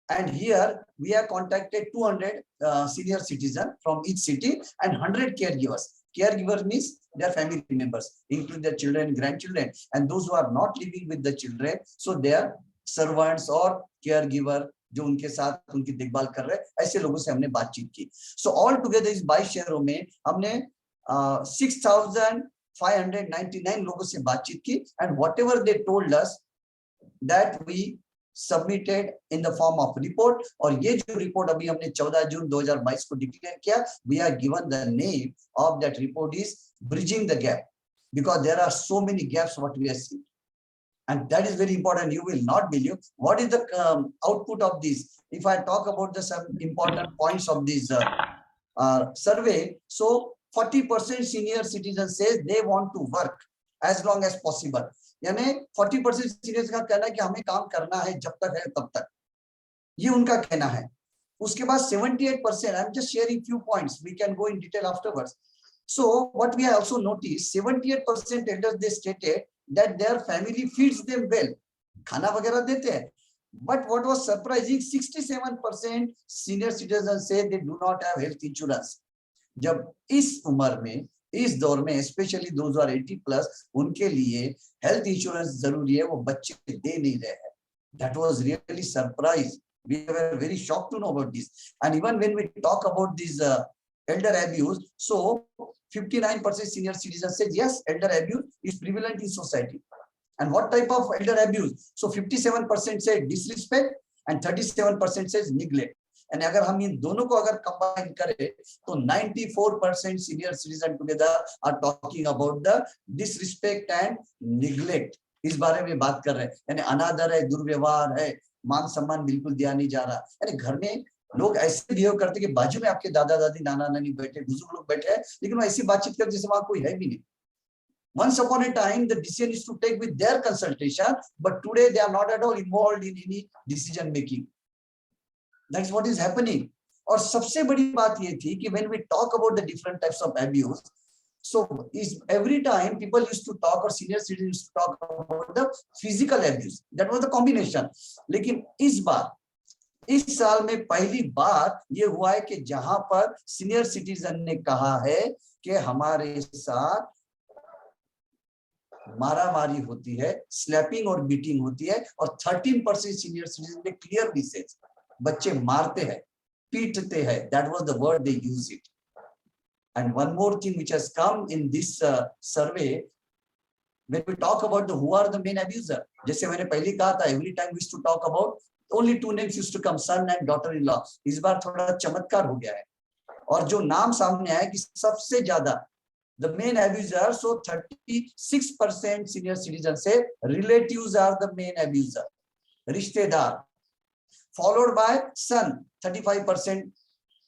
And here we have contacted 200 senior citizens from each city and 100 caregivers. Caregiver means their family members, including their children, grandchildren, and those who are not living with the children, so their servants or caregiver जो उनके साथ उनकी देखभाल कर रहे हैं, ऐसे लोगों से हमने बातचीत की। सो ऑल टुगेदर इस 22 शहरों में हमने 6,599 लोगों से बातचीत की, and whatever they told us that we submitted in the form of report. और ये जो रिपोर्ट अभी हमने 14 जून 2022 को डिक्लेयर किया, we are given the name of that report is bridging the gap, because there are so many gaps what we are seeing, and that is very important. You will not believe what is the output of this. If I talk about the some important points of this survey, so 40% senior citizens says they want to work as long as possible. यानी 40% seniors का कहना है कि हमें काम करना है जब तक है तब तक, ये उनका कहना है। उसके बाद 78%, I'm just sharing few points, we can go in detail afterwards. So what we also noticed, 78% elders they stated that their family feeds them well, खाना वगैरह देते हैं। But what was surprising, 67% senior citizens say they do not have health insurance. जब इस उम्र में, इस दौर में, स्पेशली those who are 80+, उनके लिए हेल्थ इंश्योरेंस जरूरी है, वो बच्चे दे नहीं रहे हैं। That was really surprise. We were very shocked to know about this. And even when we talk about this elder abuse, so 59% senior citizens said yes, elder abuse is prevalent in society. And what type of elder abuse? So 57% said disrespect and 37% says neglect. And अगर हम इन दोनों को अगर कंबाइन करें तो 94% senior citizens together are talking about the disrespect and neglect. इस बारे में बात कर रहे हैं, यानी अनादर है, दुर्व्यवहार है, मान सम्मान बिल्कुल दिया नहीं जा रहा। यानी घर में लोग ऐसे बिहेव करते कि बाजू में आपके दादा दादी, नाना नानी बैठे, बुजुर्ग लोग बैठे हैं, लेकिन वो ऐसी बातचीत करते जैसे वहां कोई है भी नहीं। Once upon a time, the decision is to take with their consultation, but today they are not at all involved in any decision making. That's what is happening. और सबसे बड़ी बात ये थी कि when we talk about the different types of abuse, so is every time people used to talk or senior citizens used to talk about the physical abuse. That was the combination. लेकिन इस बार, इस साल में पहली बार ये हुआ है कि जहां पर सीनियर सिटीजन ने कहा है कि हमारे साथ मारामारी होती है, स्लैपिंग और बीटिंग होती है, और 13% सीनियर सिटीजन ने क्लियरली से बच्चे मारते हैं, पीटते हैं. That was the word they use it. And one more thing which has come in this survey, when we talk about who are the main abuser, जैसे मैंने पहले कहा था, every time we used to talk about only two names used to come, son and daughter-in-law. इस बार थोड़ा चमत्कार हो गया है, और जो नाम सामने आया कि सबसे ज्यादा the main abuser, so 36% senior citizens say relatives are the main abuser, रिश्तेदार, followed by son, 35%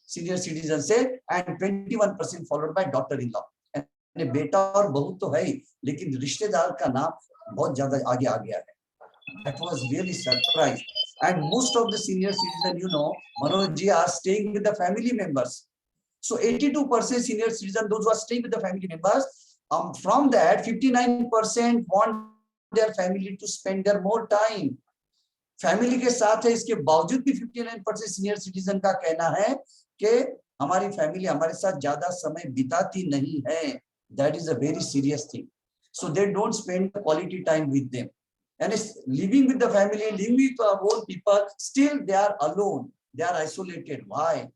senior citizens say, and 21% followed by daughter-in-law. And बेटा और बहू तो है ही, लेकिन रिश्तेदार का नाम बहुत ज्यादा आगे आ गया है. That was really surprised. And most of the senior citizens, you know, Manoj ji, are staying with the family members. So 82% senior citizens, those who are staying with the family members, from that 59% want their family to spend their more time. Family के साथ है, इसके बावजूद भी 59% सीनियर सिटीजन का कहना है कि हमारी फैमिली हमारे साथ ज्यादा समय बिताती नहीं है. That is a very serious thing. So they don't spend quality time with them. and is living with the family, living with our own people, still they are alone, they are isolated. Why?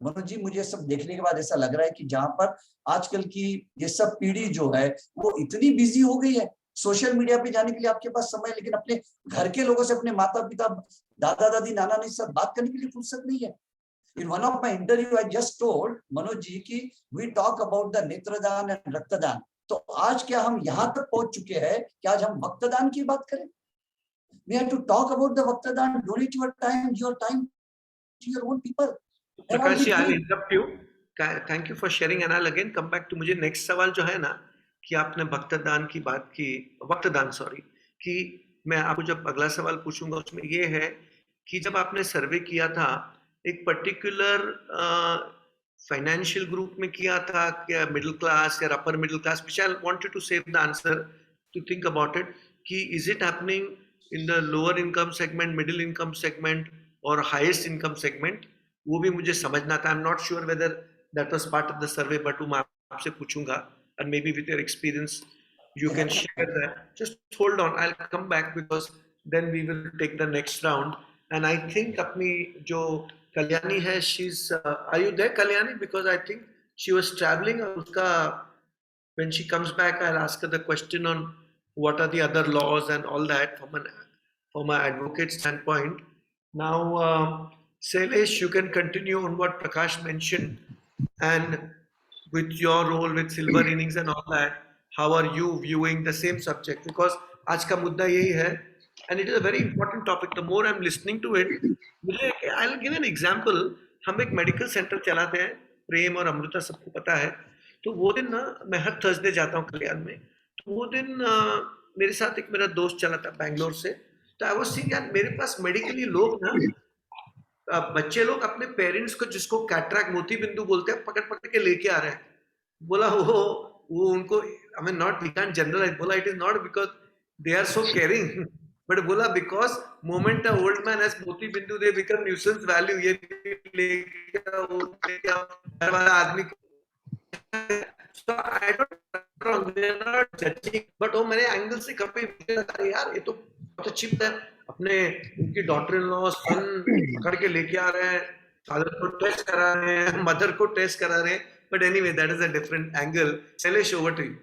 Manoj ji, मुझे सब देखने के बाद ऐसा लग रहा है कि जहां पर आजकल की ये सब पीढ़ी जो है वो इतनी बिजी हो गई है सोशल मीडिया पे जाने के लिए आपके पास समय, लेकिन अपने घर के लोगों से, अपने माता पिता, दादा दादी, नाना नानी से बात करने के लिए फुर्सत नहीं है. In one of my interview, I just told Manoj ji कि we talk about the नेत्रदान and रक्तदान. तो आज क्या हम यहाँ तक पहुंच चुके हैं कि आज हम भक्तदान की बात करें? We have to talk about the भक्तदान. Donate your time to your own people. Prakash ji, I'll interrupt you. Thank you for sharing, and I'll again come back to मुझे next सवाल जो है ना कि आपने भक्तदान की बात की, वक्तदान सॉरी, कि मैं आपको जब अगला सवाल पूछूंगा उसमें ये है कि जब आपने सर्वे किया था एक पर्टिकुलर फाइनेंशियल ग्रुप में किया था क्या, मिडिल क्लास या upper middle class, which I wanted to save the answer to think about it, कि is it happening in the lower income segment, middle income segment or highest income segment, वो भी मुझे समझना था. I'm not sure whether that was part of the survey, but मैं आपसे पूछूंगा, and maybe with your experience you can share that. Just hold on, I'll come back because then we will take the next round. And I think अपनी जो कल्याणी है, she's are you there Kalyani? Because I think she was traveling और उसका when she comes back I'll ask her the question on what are the other laws and all that from an advocate standpoint. Now Shailesh, you can continue on what Prakash mentioned, and with your role with Silver Innings and all that, how are you viewing the same subject? Because आज का मुद्दा यही है, and it is a very important topic. The more I'm listening to it, I'll give an example. हम एक मेडिकल सेंटर चलाते हैं, प्रेम और अमृता सबको पता है. तो वो दिन ना मैं हर थर्सडे जाता हूँ कल्याण में. तो वो दिन मेरे साथ एक मेरा दोस्त चला था बैंगलोर से. तो आई वाज थिंकिंग यार मेरे पास मेडिकली लोग ना, बच्चे लोग अपने पेरेंट्स को, जिसको कैटरैक्ट मोती बिंदु बोलते हैं, पकड़ पकड़ के लेके आ रहे हैं. बोला वो उनको, I mean not, we can generalise, बोला it is not because they are so caring, but बोला because moment a old man has मोती बिंदु दे बिकम न्यूसेंस वैल्यू. ये लेके घर वाला आदमी so I don't know, they are not judging, but वो मेरे एंगल से कभी यार ये तो बहुत अच्छी बात है, अपने उनकी डॉटर इन लॉ सन पकड़ के लेके आ रहे हैं, फादर को टेस्ट करा रहे हैं, मदर को टेस्ट करा रहे हैं. But anyway that is a different angle. Shailesh, over to you.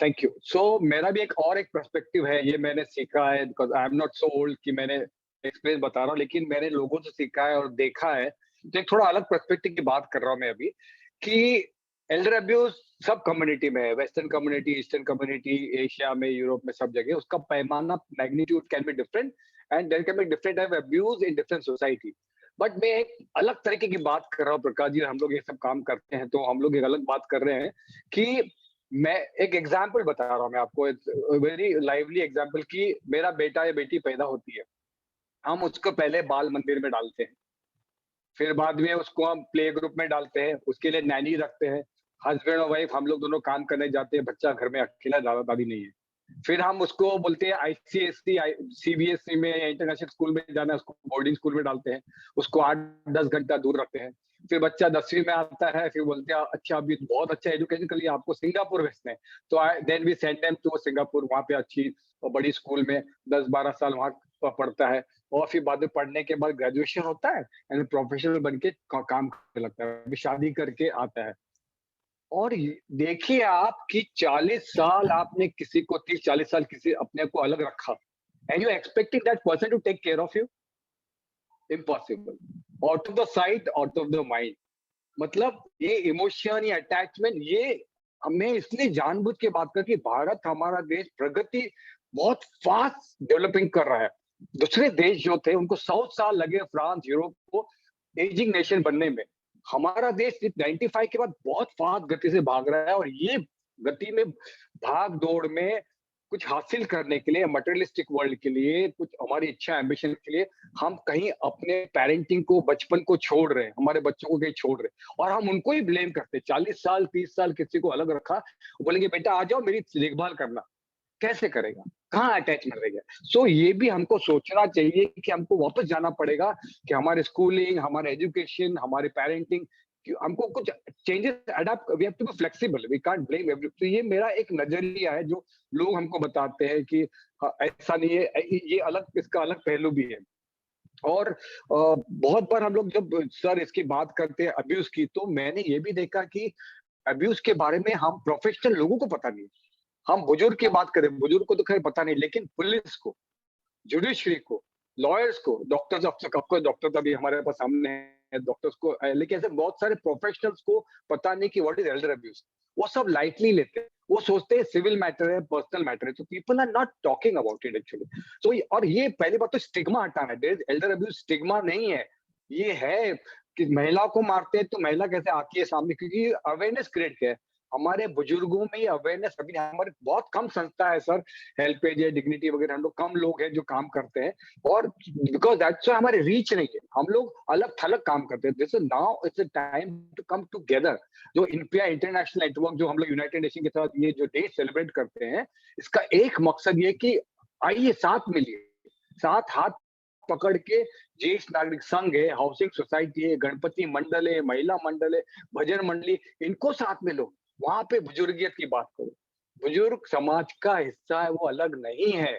Thank you. So मेरा भी एक और एक पर्सपेक्टिव है, ये मैंने सीखा है, because I am not so old कि मैंने एक्सपीरियंस बता रहा हूँ, लेकिन मैंने लोगों से सीखा है और देखा है. तो एक थोड़ा अलग पर्सपेक्टिव की बात कर रहा हूँ मैं अभी, कि एल्डर अब्यूज सब कम्युनिटी में है, western community, eastern community, Asia में, यूरोप में, सब जगह उसका पैमाना, magnitude can be different, and there can be different type of abuse in different society. But मैं एक अलग तरीके की बात कर रहा हूँ प्रकाश जी. हम लोग ये सब काम करते हैं तो हम लोग एक अलग बात कर रहे हैं कि मैं एक एग्जाम्पल बता रहा हूँ मैं आपको, वेरी लाइवली एग्जाम्पल, कि मेरा बेटा या बेटी पैदा होती है, हम उसको पहले बाल मंदिर में डालते हैं, फिर बाद में उसको हम प्ले ग्रुप में डालते हैं, उसके लिए नैनी रखते हैं, हस्बैंड और वाइफ हम लोग दोनों काम करने जाते हैं, बच्चा घर में अकेला, दादा दादी नहीं है. फिर हम उसको बोलते हैं आईसीएसई, सीबीएसई में या इंटरनेशनल स्कूल में जाना है, उसको बोर्डिंग स्कूल में डालते हैं, उसको 8-10 घंटा दूर रखते हैं. फिर बच्चा 10वीं में आता है, फिर बोलते हैं अच्छा अभी बहुत अच्छा एजुकेशन के लिए आपको सिंगापुर भेजना है, तो then we send them to Singapore. वहाँ पे अच्छी और बड़ी स्कूल में 10-12 साल वहाँ पढ़ता है, और फिर बाद में पढ़ने के बाद ग्रेजुएशन होता है एंड प्रोफेशनल बन के काम करने लगता है, अभी शादी करके आता है. और देखिए आप कि 40 साल आपने किसी को, 30-40 साल किसी अपने को अलग रखा, and you expecting that person to take care of you. Impossible. Out of the sight, out of the mind. मतलब ये इमोशन, ये अटैचमेंट, ये मैं इसलिए जानबूझ के बात कर कि भारत, हमारा देश प्रगति बहुत फास्ट डेवलपिंग कर रहा है. दूसरे देश जो थे उनको 100 साल लगे, फ्रांस, यूरोप को एजिंग नेशन बनने में. हमारा देश 95 के बाद बहुत फास्ट गति से भाग रहा है, और ये गति में, भाग दौड़ में कुछ हासिल करने के लिए, मटेरियलिस्टिक वर्ल्ड के लिए, कुछ हमारी इच्छा, एम्बिशन के लिए, हम कहीं अपने पेरेंटिंग को, बचपन को छोड़ रहे हैं, हमारे बच्चों को कहीं छोड़ रहे हैं, और हम उनको ही ब्लेम करते हैं. 40 साल 30 साल किसी को अलग रखा, बोलेंगे बेटा आ जाओ मेरी देखभाल करना. कैसे करेगा, कहाँ अटैचमेंट रहेगा? सो ये भी हमको सोचना चाहिए कि हमको वापस जाना पड़ेगा कि हमारे स्कूलिंग, हमारे एजुकेशन, हमारे पेरेंटिंग कि हमको कुछ changes adapt, we have to be flexible, we can't blame every. तो ये मेरा एक नजरिया है जो लोग हमको बताते हैं कि ऐसा नहीं है, ये अलग, इसका अलग पहलू भी है। और बहुत बार हम लोग जब सर इसकी बात करते हैं अब्यूज की, तो मैंने ये भी देखा कि अब्यूज के बारे में हम प्रोफेशनल लोगों को पता नहीं। हम बुजुर्ग की बात करें, बुजुर्ग को तो खैर पता नहीं, लेकिन पुलिस को, जुडिशरी को, लॉयर्स को, डॉक्टर्स, आपको डॉक्टर अभी हमारे पास सामने है, डॉक्टर्स को, लेकिन ऐसे बहुत सारे प्रोफेशनल्स को पता नहीं कि व्हाट इज एल्डर अब्यूज। वो सब लाइटली लेते हैं, वो सोचते हैं सिविल मैटर है, पर्सनल मैटर है, तो people are not talking about it actually. तो और ये पहली बात तो स्टिग्मा हटाना है, there is elder abuse stigma नहीं है, ये है कि महिला को मारते हैं तो महिला कैसे आती है सामने, क्योंकि अवेयरनेस क्रिएट किया है। हमारे बुजुर्गों में ये अवेयरनेस अभी, हमारे बहुत कम संस्था है सर, हेल्पेज है, डिग्निटी वगैरह, हम लोग कम लोग हैं जो काम करते हैं, और बिकॉज दैट्स व्हाई हमारे रीच नहीं है, हम लोग अलग थलग काम करते हैं। This is now it's a time to come together. जो इंडिया इंटरनेशनल नेटवर्क जो हम लोग यूनाइटेड नेशन के साथ ये जो डे सेलिब्रेट करते हैं, इसका एक मकसद ये कि आइए साथ मिलिए, साथ हाथ पकड़ के, ज्येष्ठ नागरिक संघ है, हाउसिंग सोसाइटी है, गणपति मंडल है, महिला मंडल है, भजन मंडली, इनको साथ में लो, वहां पे बुजुर्गियत की बात करो। बुजुर्ग समाज का हिस्सा है, वो अलग नहीं है,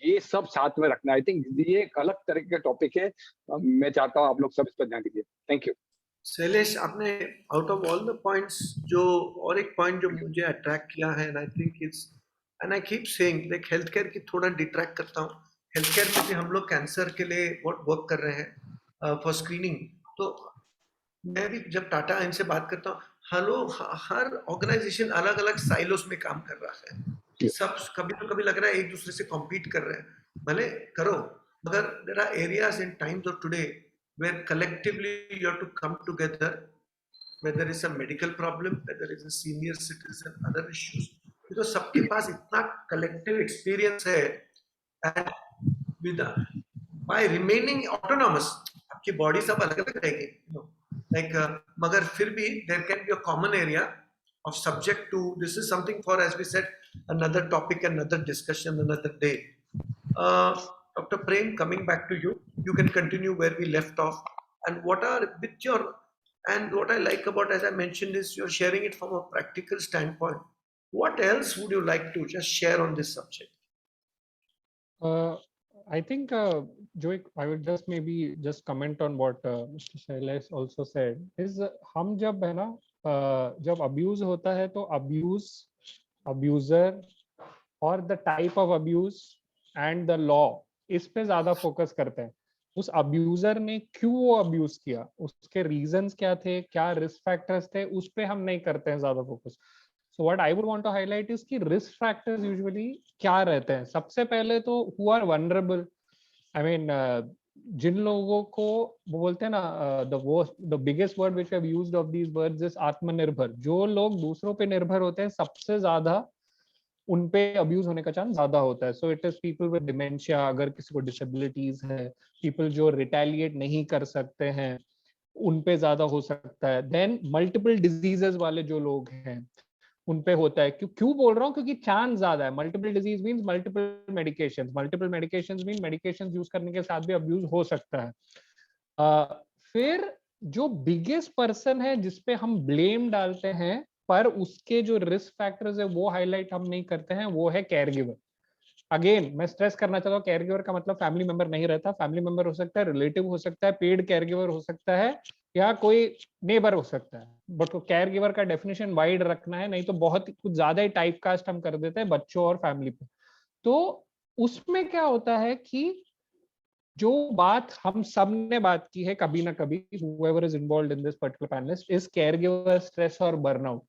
ये सब साथ में रखना। आई थिंक ये एक अलग तरह का टॉपिक है, मैं चाहता हूँ आप लोग सब इस पर ध्यान दीजिए। Thank you. शैलेश, आपने out of all the points जो, और एक पॉइंट जो मुझे अट्रैक्ट किया है, and I think it's, and I keep saying, like health care की थोड़ा डिट्रैक्ट करता हूँ। हेल्थ केयर में भी हम लोग कैंसर के लिए बहुत वर्क कर रहे हैं फॉर स्क्रीनिंग। तो मैं भी जब टाटा इनसे बात करता हूँ, हर ऑर्गेनाइजेशन अलग अलग साइलोस में काम कर रहा है, सब कभी तो कभी लग रहा है एक दूसरे से कॉम्पीट कर रहे हैं। भले करो, मगर there are areas in times of today where collectively you have to come together, whether it's a medical problem, whether it's a senior citizen, other issues, because सबके पास इतना collective experience है, and with by remaining autonomous, आपकी body सब अलग अलग रहेगी, like मगर फिर भी there can be a common area of subject to, this is something for, as we said, another topic, another discussion, another day. Dr. Prem, coming back to you, you can continue where we left off. And what are with your, and what I like about, as I mentioned, is you're sharing it from a practical standpoint. What else would you like to just share on this subject? I think Joy, I would just maybe just comment on what Mr. Shailesh also said is हम जब है ना जब abuse होता है तो abuse, abuser और the type of abuse and the law, इस पे ज्यादा फोकस करते हैं। उस अब्यूजर ने क्यों वो अब्यूज किया, उसके रीजंस क्या थे, क्या रिस्क फैक्टर्स थे, उस पे हम नहीं करते हैं ज्यादा focus. So what I would want to highlight is कि रिस्क फैक्टर्स यूजुअली क्या रहते हैं। सबसे पहले तो who are vulnerable, I mean जिन लोगों को वो बोलते हैं ना, the biggest word which I have used of these words is आत्मनिर्भर। जो लोग दूसरों पे निर्भर होते हैं, सबसे ज्यादा उन पे अब्यूज होने का चांस ज्यादा होता है। So it is people with dementia, अगर किसी को डिसेबिलिटीज है, पीपल जो रिटेलिएट नहीं कर सकते हैं, उन पे ज्यादा हो सकता है। देन मल्टीपल डिजीजेस वाले जो लोग हैं, उन पे होता है। क्यों बोल रहा हूँ, क्योंकि चांस ज्यादा है। Multiple disease means multiple medications mean medications use करने के साथ भी अब्यूज हो सकता है। फिर जो बिगेस्ट पर्सन है जिसपे हम ब्लेम डालते हैं पर उसके जो रिस्क फैक्टर्स है वो हाईलाइट हम नहीं करते हैं, वो है केयर गिवर। अगेन मैं स्ट्रेस करना चाहता हूँ, केयर गिवर का मतलब फैमिली मेंबर नहीं रहता। फैमिली मेंबर हो सकता है, रिलेटिव हो सकता है, पेड केयर गिवर हो सकता है, या कोई नेबर हो सकता है। बट केयर गिवर का डेफिनेशन वाइड रखना है, नहीं तो बहुत कुछ ज्यादा ही टाइप कास्ट हम कर देते हैं बच्चों और फैमिली पे। तो उसमें क्या होता है कि जो बात हम सब ने बात की है कभी ना कभी, whoever is involved in this particular panelist is caregiver stress और burnout,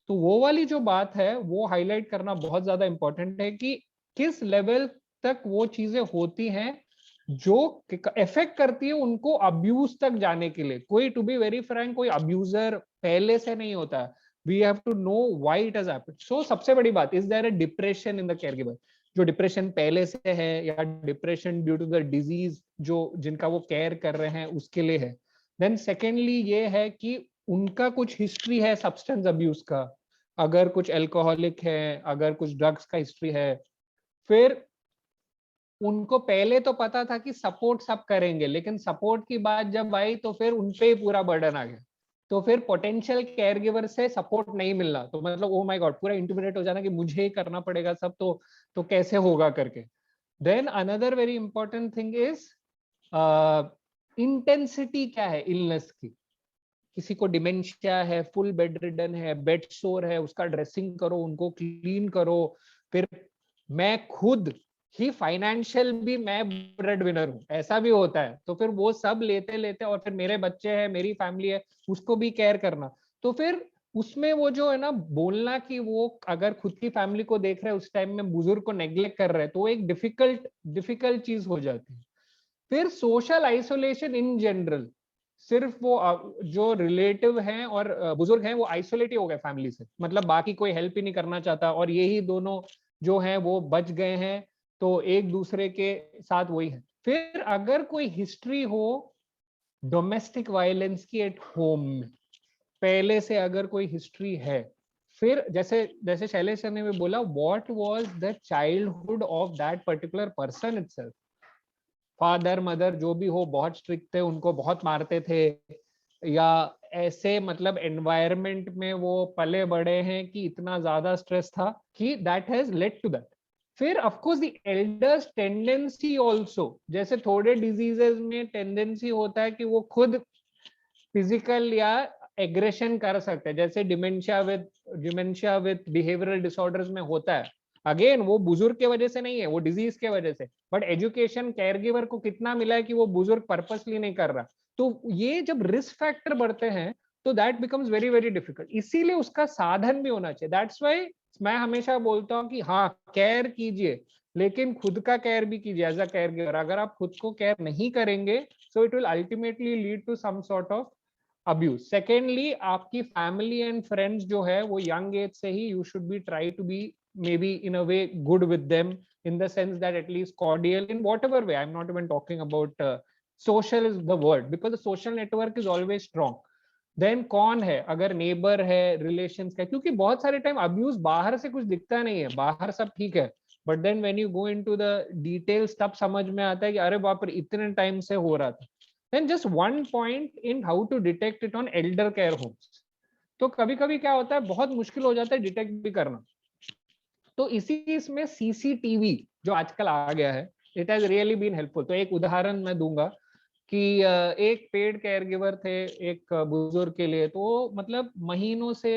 तो वो वाली जो बात है वो हाईलाइट करना बहुत ज्यादा इंपॉर्टेंट है कि किस लेवल तक वो चीजें होती हैं जो इफेक्ट करती है उनको अब्यूज तक जाने के लिए। कोई, टू बी वेरी फ्रैंक, कोई अब्यूजर पहले से नहीं होता। We have to know why it has happened. So सबसे बड़ी बात, is there a depression in the caregiver? जो डिप्रेशन पहले से है या depression due to the disease जो जिनका वो केयर कर रहे हैं उसके लिए है। देन सेकेंडली ये है कि उनका कुछ हिस्ट्री है सब्सटेंस अब्यूज का, अगर कुछ अल्कोहलिक है, अगर कुछ ड्रग्स का हिस्ट्री है। फिर उनको पहले तो पता था कि सपोर्ट सब करेंगे, लेकिन सपोर्ट की बात जब आई तो फिर उनपे ही पूरा बर्डन आ गया। तो फिर पोटेंशियल केयर गिवर से सपोर्ट नहीं मिलना, तो मतलब ओ माय गॉड पूरा इंटिमिडेट हो जाना कि मुझे ही करना पड़ेगा सब, तो कैसे होगा करके. Then another very important thing is intensity क्या है इलनेस की. किसी को डिमेंशिया है, फुल बेड रिडन है, बेड सोर है, उसका ड्रेसिंग करो, उनको क्लीन करो. फिर मैं खुद ही फाइनेंशियल भी मैं ब्रेड विनर हूँ, ऐसा भी होता है. तो फिर वो सब लेते लेते, और फिर मेरे बच्चे हैं, मेरी फैमिली है, उसको भी केयर करना. तो फिर उसमें वो जो है ना बोलना कि वो अगर खुद की फैमिली को देख रहे हैं उस टाइम में बुजुर्ग को नेग्लेक्ट कर रहे हैं, तो वो एक डिफिकल्ट चीज हो जाती है. फिर सोशल आइसोलेशन इन जनरल, सिर्फ वो जो रिलेटिव हैं और बुजुर्ग हैं वो आइसोलेट हो गए फैमिली से, मतलब बाकी कोई हेल्प ही नहीं करना चाहता, और यही दोनों जो हैं वो बच गए हैं, तो एक दूसरे के साथ वही है. फिर अगर कोई हिस्ट्री हो डोमेस्टिक वायलेंस की एट होम में, पहले से अगर कोई हिस्ट्री है, फिर जैसे जैसे शैलेश सर ने भी बोला, what was the childhood of that particular person itself. Father mother जो भी हो बहुत स्ट्रिक्ट थे, उनको बहुत मारते थे, या ऐसे मतलब एनवायरनमेंट में वो पले बड़े हैं कि इतना ज्यादा स्ट्रेस था कि that has led to that. फिर of course the elders tendency also, जैसे थोड़े डिजीजेस में टेंडेंसी होता है कि वो खुद फिजिकल या एग्रेशन कर सकते हैं, जैसे डिमेंशिया विद बिहेवियरल डिसऑर्डर्स में होता है. अगेन वो बुजुर्ग के वजह से नहीं है, वो डिजीज के वजह से, बट एजुकेशन केयरगिवर को कितना मिला है कि वो बुजुर्ग पर्पसली नहीं कर रहा. तो ये जब रिस्क फैक्टर बढ़ते हैं तो that becomes very very difficult. इसीलिए उसका साधन भी होना चाहिए. दैट्स व्हाई मैं हमेशा बोलता हूँ कि हाँ केयर कीजिए, लेकिन खुद का केयर भी कीजिए एज अ केयर गिवर. अगर आप खुद को केयर नहीं करेंगे, so it will ultimately lead to some sort of abuse. Secondly, आपकी फैमिली एंड फ्रेंड्स जो है वो यंग एज से ही you should be try to be maybe in a way good with them, in the sense that at least cordial in whatever way. I'm not even talking about social is the word, because the social network is always strong. Then कौन है, अगर नेबर है, रिलेशंस का, क्योंकि बहुत सारे टाइम अब्यूज बाहर से कुछ दिखता नहीं है, बाहर सब ठीक है, but then when you go into the details तब समझ में आता है कि अरे बाप रे इतने टाइम से हो रहा था. Then just one point in how to detect it on elder care homes. तो कभी कभी क्या होता है, बहुत मुश्किल हो जाता है डिटेक्ट भी करना. तो इसी इसमें सीसीटीवी जो आजकल आ गया है, it has really been helpful. तो एक उदाहरण मैं दूंगा कि एक पेड केयर गिवर थे एक बुजुर्ग के लिए, तो मतलब महीनों से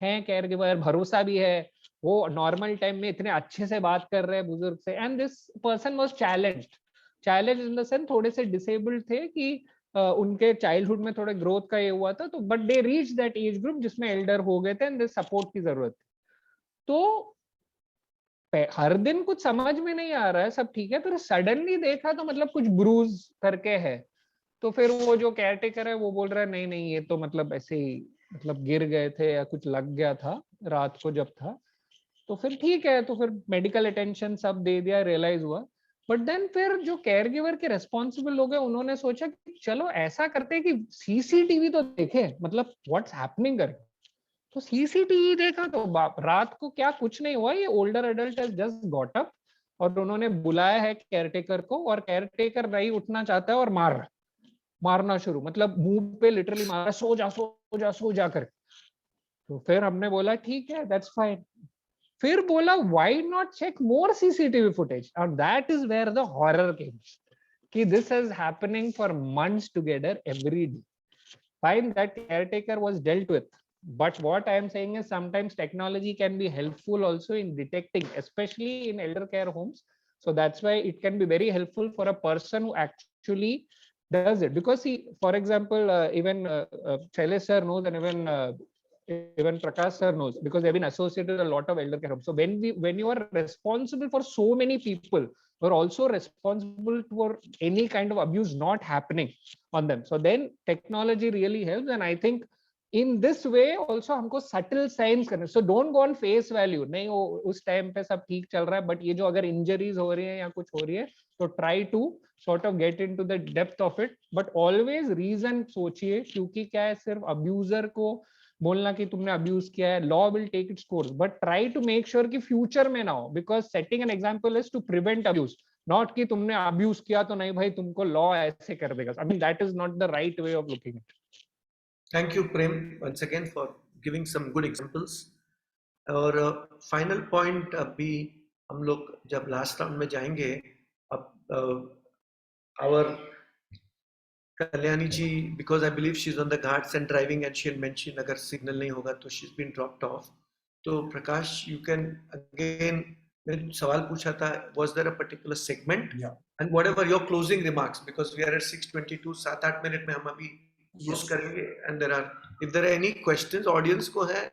हैं केयर गिवर, भरोसा भी है, वो नॉर्मल टाइम में इतने अच्छे से बात कर रहे हैं बुजुर्ग से. And this person was challenged in the sense, थोड़े से डिसेबल्ड थे कि उनके चाइल्डहुड में थोड़े ग्रोथ का ये हुआ था, तो but they reach that age group जिसमें एल्डर हो गए थे एंड दिस सपोर्ट की जरूरत थी. तो हर दिन कुछ समझ में नहीं आ रहा है, सब ठीक है, फिर सडनली देखा तो मतलब कुछ ब्रूज करके है. तो फिर वो जो केयरटेकर है वो बोल रहा है नहीं नहीं ये तो मतलब ऐसे ही मतलब गिर गए थे या कुछ लग गया था रात को जब था. तो फिर ठीक है, तो फिर मेडिकल अटेंशन सब दे दिया, रियलाइज हुआ. बट देन फिर जो केयर गिवर के रेस्पॉन्सिबल लोग हैं उन्होंने सोचा कि चलो ऐसा करते हैं कि सीसीटीवी तो देखे, मतलब व्हाट्स हैपनिंग करके. तो सीसीटीवी देखा तो रात को क्या कुछ नहीं हुआ, ये older adult has just got up और उन्होंने बुलाया है केयरटेकर को, और केयरटेकर नहीं उठना चाहता है और मारना शुरू, मतलब मुंह पे लिटरली मारा, सो जा कर. तो फिर हमने बोला ठीक है दैट्स फाइन. फिर बोला why not check more CCTV footage, और that is where the horror came कि this is happening for months together every day. Fine, that caretaker was dealt with. But what I am saying is sometimes technology can be helpful also in detecting, especially in elder care homes. So that's why it can be very helpful for a person who actually does it. Because see, for example, even Shailesh sir knows, and even Prakash sir knows, because they've been associated with a lot of elder care homes. So when you are responsible for so many people, you're also responsible for any kind of abuse not happening on them. So then technology really helps, and I think in this way also हमको subtle signs करने. So don't go on face value, नहीं वो उस टाइम पे सब ठीक चल रहा है, बट ये जो अगर इंजरीज हो रही है या कुछ हो रही है तो try to sort of get into the depth of it, but always reason सोचिए, क्योंकि क्या है सिर्फ अब्यूजर को बोलना कि तुमने अब्यूज किया है, law will take its course, but try to make sure कि फ्यूचर में ना हो, because setting an example is to prevent abuse, not कि तुमने अब्यूज किया तो नहीं भाई तुमको लॉ ऐसे कर देगा. I mean that is not the right way of looking it. Thank you, Prem, once again for giving some good examples. और फाइनल पॉइंट अभी हम लोग जब लास्ट राउंड में जाएंगे, अब our Kalyani ji, because I believe she's on the ghats and driving, and she'll mention agar signal nahi hoga to she's been dropped off. So Prakash, you can again, मैंने सवाल पूछा था, was there a particular segment? Yeah. And whatever your closing remarks, because we are at 6:22, 7-8 minute में हम अभी close करेंगे, and if there are any questions audience को है,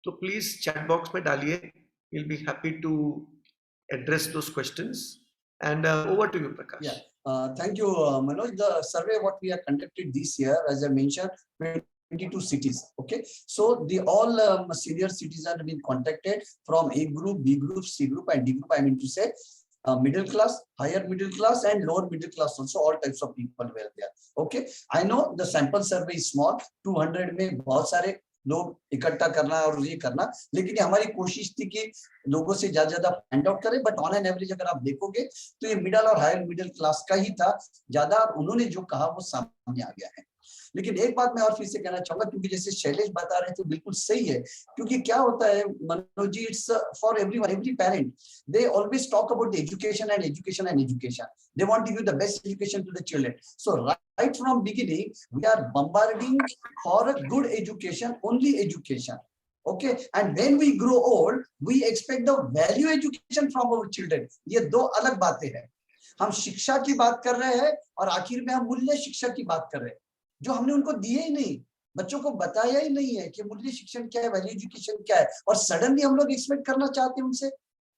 तो please chat box में डालिए. We'll be happy to address those questions. And over to you, Prakash. Yeah. Thank you, Manoj. The survey what we have conducted this year, as I mentioned, 22 cities. Okay, so the all senior citizens have been contacted from A group, B group, C group, and D group. I mean to say, middle class, higher middle class, and lower middle class also. All types of people were there. Okay, I know the sample survey is small. 200 में बहुत सारे लोग इकट्ठा करना और ये करना, लेकिन हमारी कोशिश थी कि लोगों से ज्यादा फाइंड आउट करें, बट ऑन एन एवरेज अगर आप देखोगे तो ये मिडिल और हायर मिडिल क्लास का ही था ज्यादा, और उन्होंने जो कहा वो सामने आ गया है। लेकिन एक बात मैं और फिर से कहना चाहूंगा, क्योंकि जैसे शैलेश बता रहे थे बिल्कुल सही है, क्योंकि क्या होता है Manoj ji, it's for everyone, every parent, they always talk about the education and education and education, they want to give the best education to the children. So right from beginning we are bombarding for a good education, only education. Okay, and when we grow old we expect the value education from our children. ये दो अलग बातें हैं। हम शिक्षा की बात कर रहे हैं और आखिर में हम मूल्य शिक्षा की बात कर रहे हैं, जो हमने उनको दिए ही नहीं, बच्चों को बताया ही नहीं है कि मूल्य शिक्षण क्या है, वैल्यू एजुकेशन क्या है, और सडनली हम लोग एक्सपेक्ट करना चाहते हैं उनसे,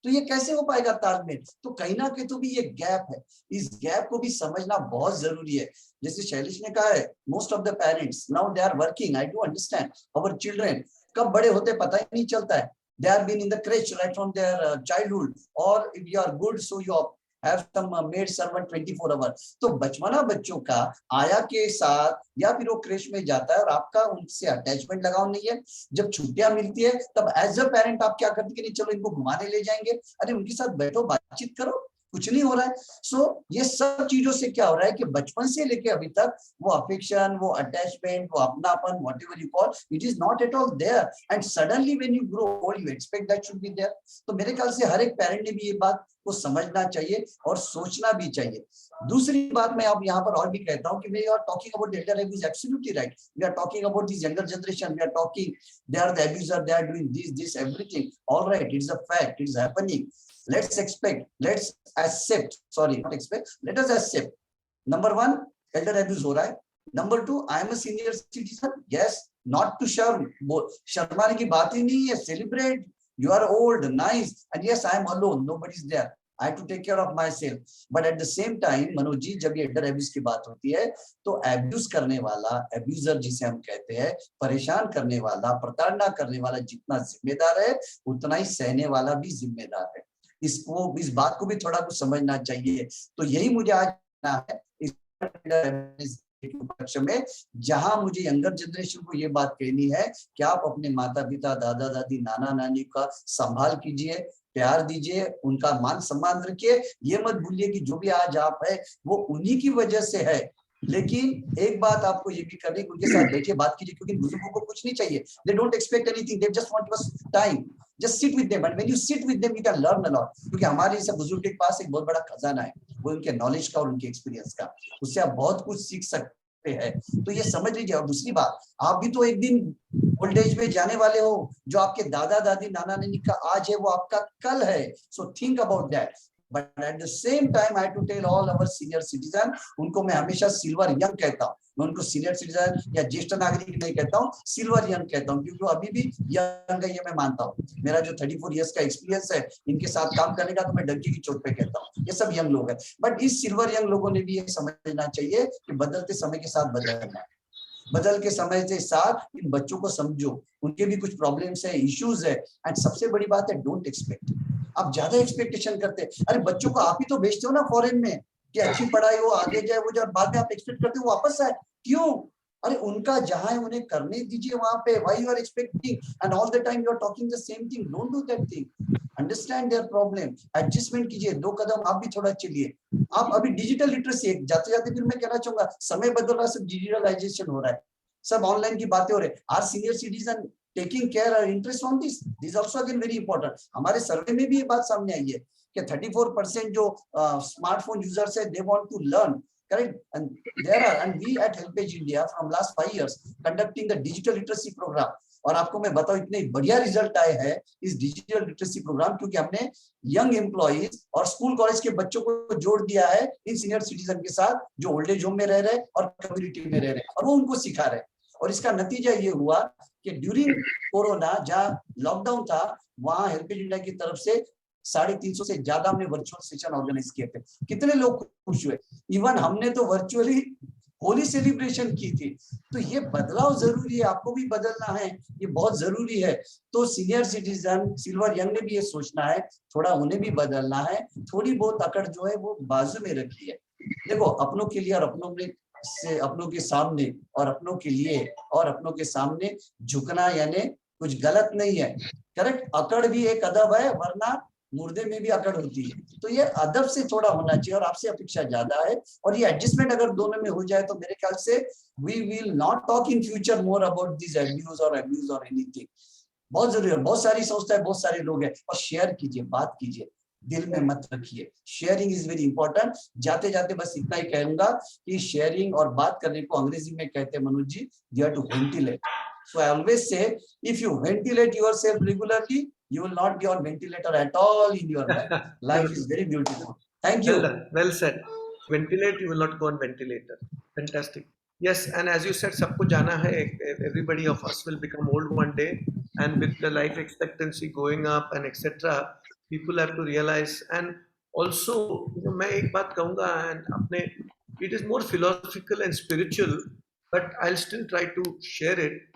तो ये कैसे हो पाएगा तालमेल? तो कहीं ना कहीं तो भी ये गैप है, इस गैप को भी समझना बहुत जरूरी है। जैसे शैलेश ने कहा है, most of the parents now they are working, I do understand, our children कब बड़े होते पता ही नहीं चलता है, they are been in the creche right from their childhood, और if you are good so you have some maid servant 24 hours। तो बचपना बच्चों का आया के साथ या फिर वो क्रेश में जाता है और आपका उनसे अटैचमेंट लगाव नहीं है। जब छुट्टियां मिलती है तब एज अ पेरेंट आप क्या करते कि नहीं चलो इनको घुमाने ले जाएंगे, अरे उनके साथ बैठो बातचीत करो, कुछ नहीं हो रहा है। सो ये सब चीजों से क्या हो रहा है कि बचपन से लेके अभी तक वो अफेक्शन, वो अटैचमेंट, वो अपनापन, whatever you call, it is not at all there, and suddenly when you grow old you expect that should be there. तो मेरे ख्याल से हर एक पेरेंट ने भी ये बात को समझना चाहिए और सोचना भी चाहिए। दूसरी बात मैं अब यहाँ पर और भी कहता हूँ कि we are talking about elder abuse, absolutely right, we are talking about this younger generation, we are talking they are the abuser, they are doing this everything, all right, it's a fact, it's happening, let's expect, let's accept, sorry not expect, let us accept, number one, elder abuse हो रहा है, number two, I am a senior citizen, yes, not to shame, शर्माने की बात ही नहीं है, celebrate, you are old, nice, and yes, I am alone, nobody is there, I have to take care of myself, but at the same time Manoj ji, जब ये elder abuse की बात होती है तो abuse करने वाला, abuser जिसे हम कहते हैं, परेशान करने वाला, प्रताड़ना करने वाला जितना जिम्मेदार है उतना ही सहने वाला भी जिम्मेदार है। इसको, इस बात को भी थोड़ा कुछ समझना चाहिए। तो यही मुझे आज है इस पक्ष में, जहां मुझे यंगर जनरेशन को ये बात कहनी है कि आप अपने माता पिता, दादा दादी, नाना नानी का संभाल कीजिए, प्यार दीजिए, उनका मान सम्मान रखिए। ये मत भूलिए कि जो भी आज आप है वो उन्हीं की वजह से है। लेकिन एक बात आपको ये भी करनी, उनके साथ बैठिए, बात कीजिए, क्योंकि बुजुर्गों को कुछ नहीं चाहिए, they don't expect anything, they just want बस time, just sit with them, and when you sit with them you can learn a lot, क्योंकि हमारे जैसे बुजुर्ग के पास एक बहुत बड़ा खजाना है, वो उनके नॉलेज का और उनके एक्सपीरियंस का, उससे आप बहुत कुछ सीख सकते हैं। तो ये समझ लीजिए। और दूसरी बात, आप भी तो एक दिन ओल्ड एज में जाने वाले हो, जो आपके दादा दादी, नाना नानी का आज है वो आपका कल है, so think about that. But at the same time, I have to tell all our senior citizen, उनको मैं हमेशा सिल्वर यंग कहता हूँ, मैं उनको सीनियर सिटीजन या ज्येष्ठ नागरिक नहीं कहता हूँ, सिल्वर यंग कहता हूँ, क्योंकि वो अभी भी यंग है, ये मैं मानता हूँ। मेरा जो 34 इयर्स का एक्सपीरियंस है इनके साथ काम करने का, तो मैं डंकी की चोट पे कहता हूँ, ये सब यंग लोग हैं। बट इस सिल्वर यंग लोगों ने भी ये समझना चाहिए कि बदलते समय के साथ बदलना है, बदल के समय के साथ इन बच्चों को समझो, उनके भी कुछ प्रॉब्लम्स है, इश्यूज है, एंड सबसे बड़ी बात है, डोंट एक्सपेक्ट। आप ज्यादा एक्सपेक्टेशन करते हैं, अरे बच्चों को आप ही तो भेजते हो ना फॉरेन में कि अच्छी पढ़ाई हो, आगे जाए, वो जब बाद में आप एक्सपेक्ट करते हो वापस आए, क्यों? अरे उनका जहां है उन्हें करने दीजिए वहां पे। Why you are expecting and all the time you are talking the same thing? Don't do that thing, understand their problem, adjustment कीजिए, 2 कदम आप भी थोड़ा चलिए। आप अभी डिजिटल लिटरेसी, जाते जाते फिर मैं कहना चाहूंगा, समय बदल रहा है, सब डिजिटलाइजेशन हो रहा है, सब ऑनलाइन की बातें हो रहे, are senior citizen taking care और interest on this also again very important. हमारे सर्वे में भी ये बात सामने आई है कि 34% जो स्मार्टफोन यूजर्स है they want to learn, correct, and there are, and we at Helpage India from last 5 years conducting the digital literacy program, और आपको मैं बताऊं इतने बढ़िया रिजल्ट आए हैं इस डिजिटल लिटरेसी प्रोग्राम, क्योंकि हमने यंग एम्प्लॉइज और स्कूल कॉलेज के बच्चों को जोड़ दिया है इन सीनियर सिटीजन के साथ जो ओल्ड एज होम में रह रहे हैं और कम्युनिटी में रह रहे हैं, और वो उनको सिखा रहे हैं। और इसका नतीजा ये हुआ कि ड्यूरिंग कोरोना जहाँ लॉकडाउन था वहां हेल्पेज इंडिया की तरफ से 350 से ज्यादा हमने वर्चुअल सेशन ऑर्गेनाइज किए थे। कितने लोग खुश हुए, इवन हमने तो वर्चुअली होली सेलिब्रेशन की थी। तो ये बदलाव जरूरी है, आपको भी बदलना है, ये बहुत जरूरी है। तो सीनियर सिटीजन सिल्वर यंग ने भी ये सोचना है, थोड़ा उन्हें भी बदलना है, थोड़ी बहुत अकड़ जो है वो बाजू में रखी है। देखो अपनों के लिए और अपनों में से अपनों के सामने और अपनों के लिए और अपनों के सामने झुकना यानी कुछ गलत नहीं है, करेक्ट। अकड़ भी एक अदब है, वरना मुर्दे में भी अकड़ होती है। तो ये अदब से थोड़ा होना चाहिए और आपसे अपेक्षा ज्यादा है, और ये एडजस्टमेंट अगर दोनों में हो जाए तो मेरे ख्याल से we will not talk in future more about this abuse और एनीथिंग। बहुत जरूरी है, बहुत सारी संस्था है, बहुत सारे लोग हैं, और शेयर कीजिए, बात कीजिए, दिल में मत रखिए। Sharing is very important. जाते जाते बस इतना ही कहूंगा कि शेयरिंग और बात करने को अंग्रेजी में कहते हैं Manoj ji, you have to ventilate. So I always say, if you ventilate yourself regularly, you will not be on ventilator at all in your life. Life is very beautiful. Thank you. Well done. Well said. Ventilate, you will not go on ventilator. Fantastic. Yes, and as you said, सबको जाना है. Everybody of us will become old one day, and with the life expectancy going up and etc., people have to realize. And also, मैं एक बात कहूँगा, and अपने, it is more philosophical and spiritual, but I'll still try to share it.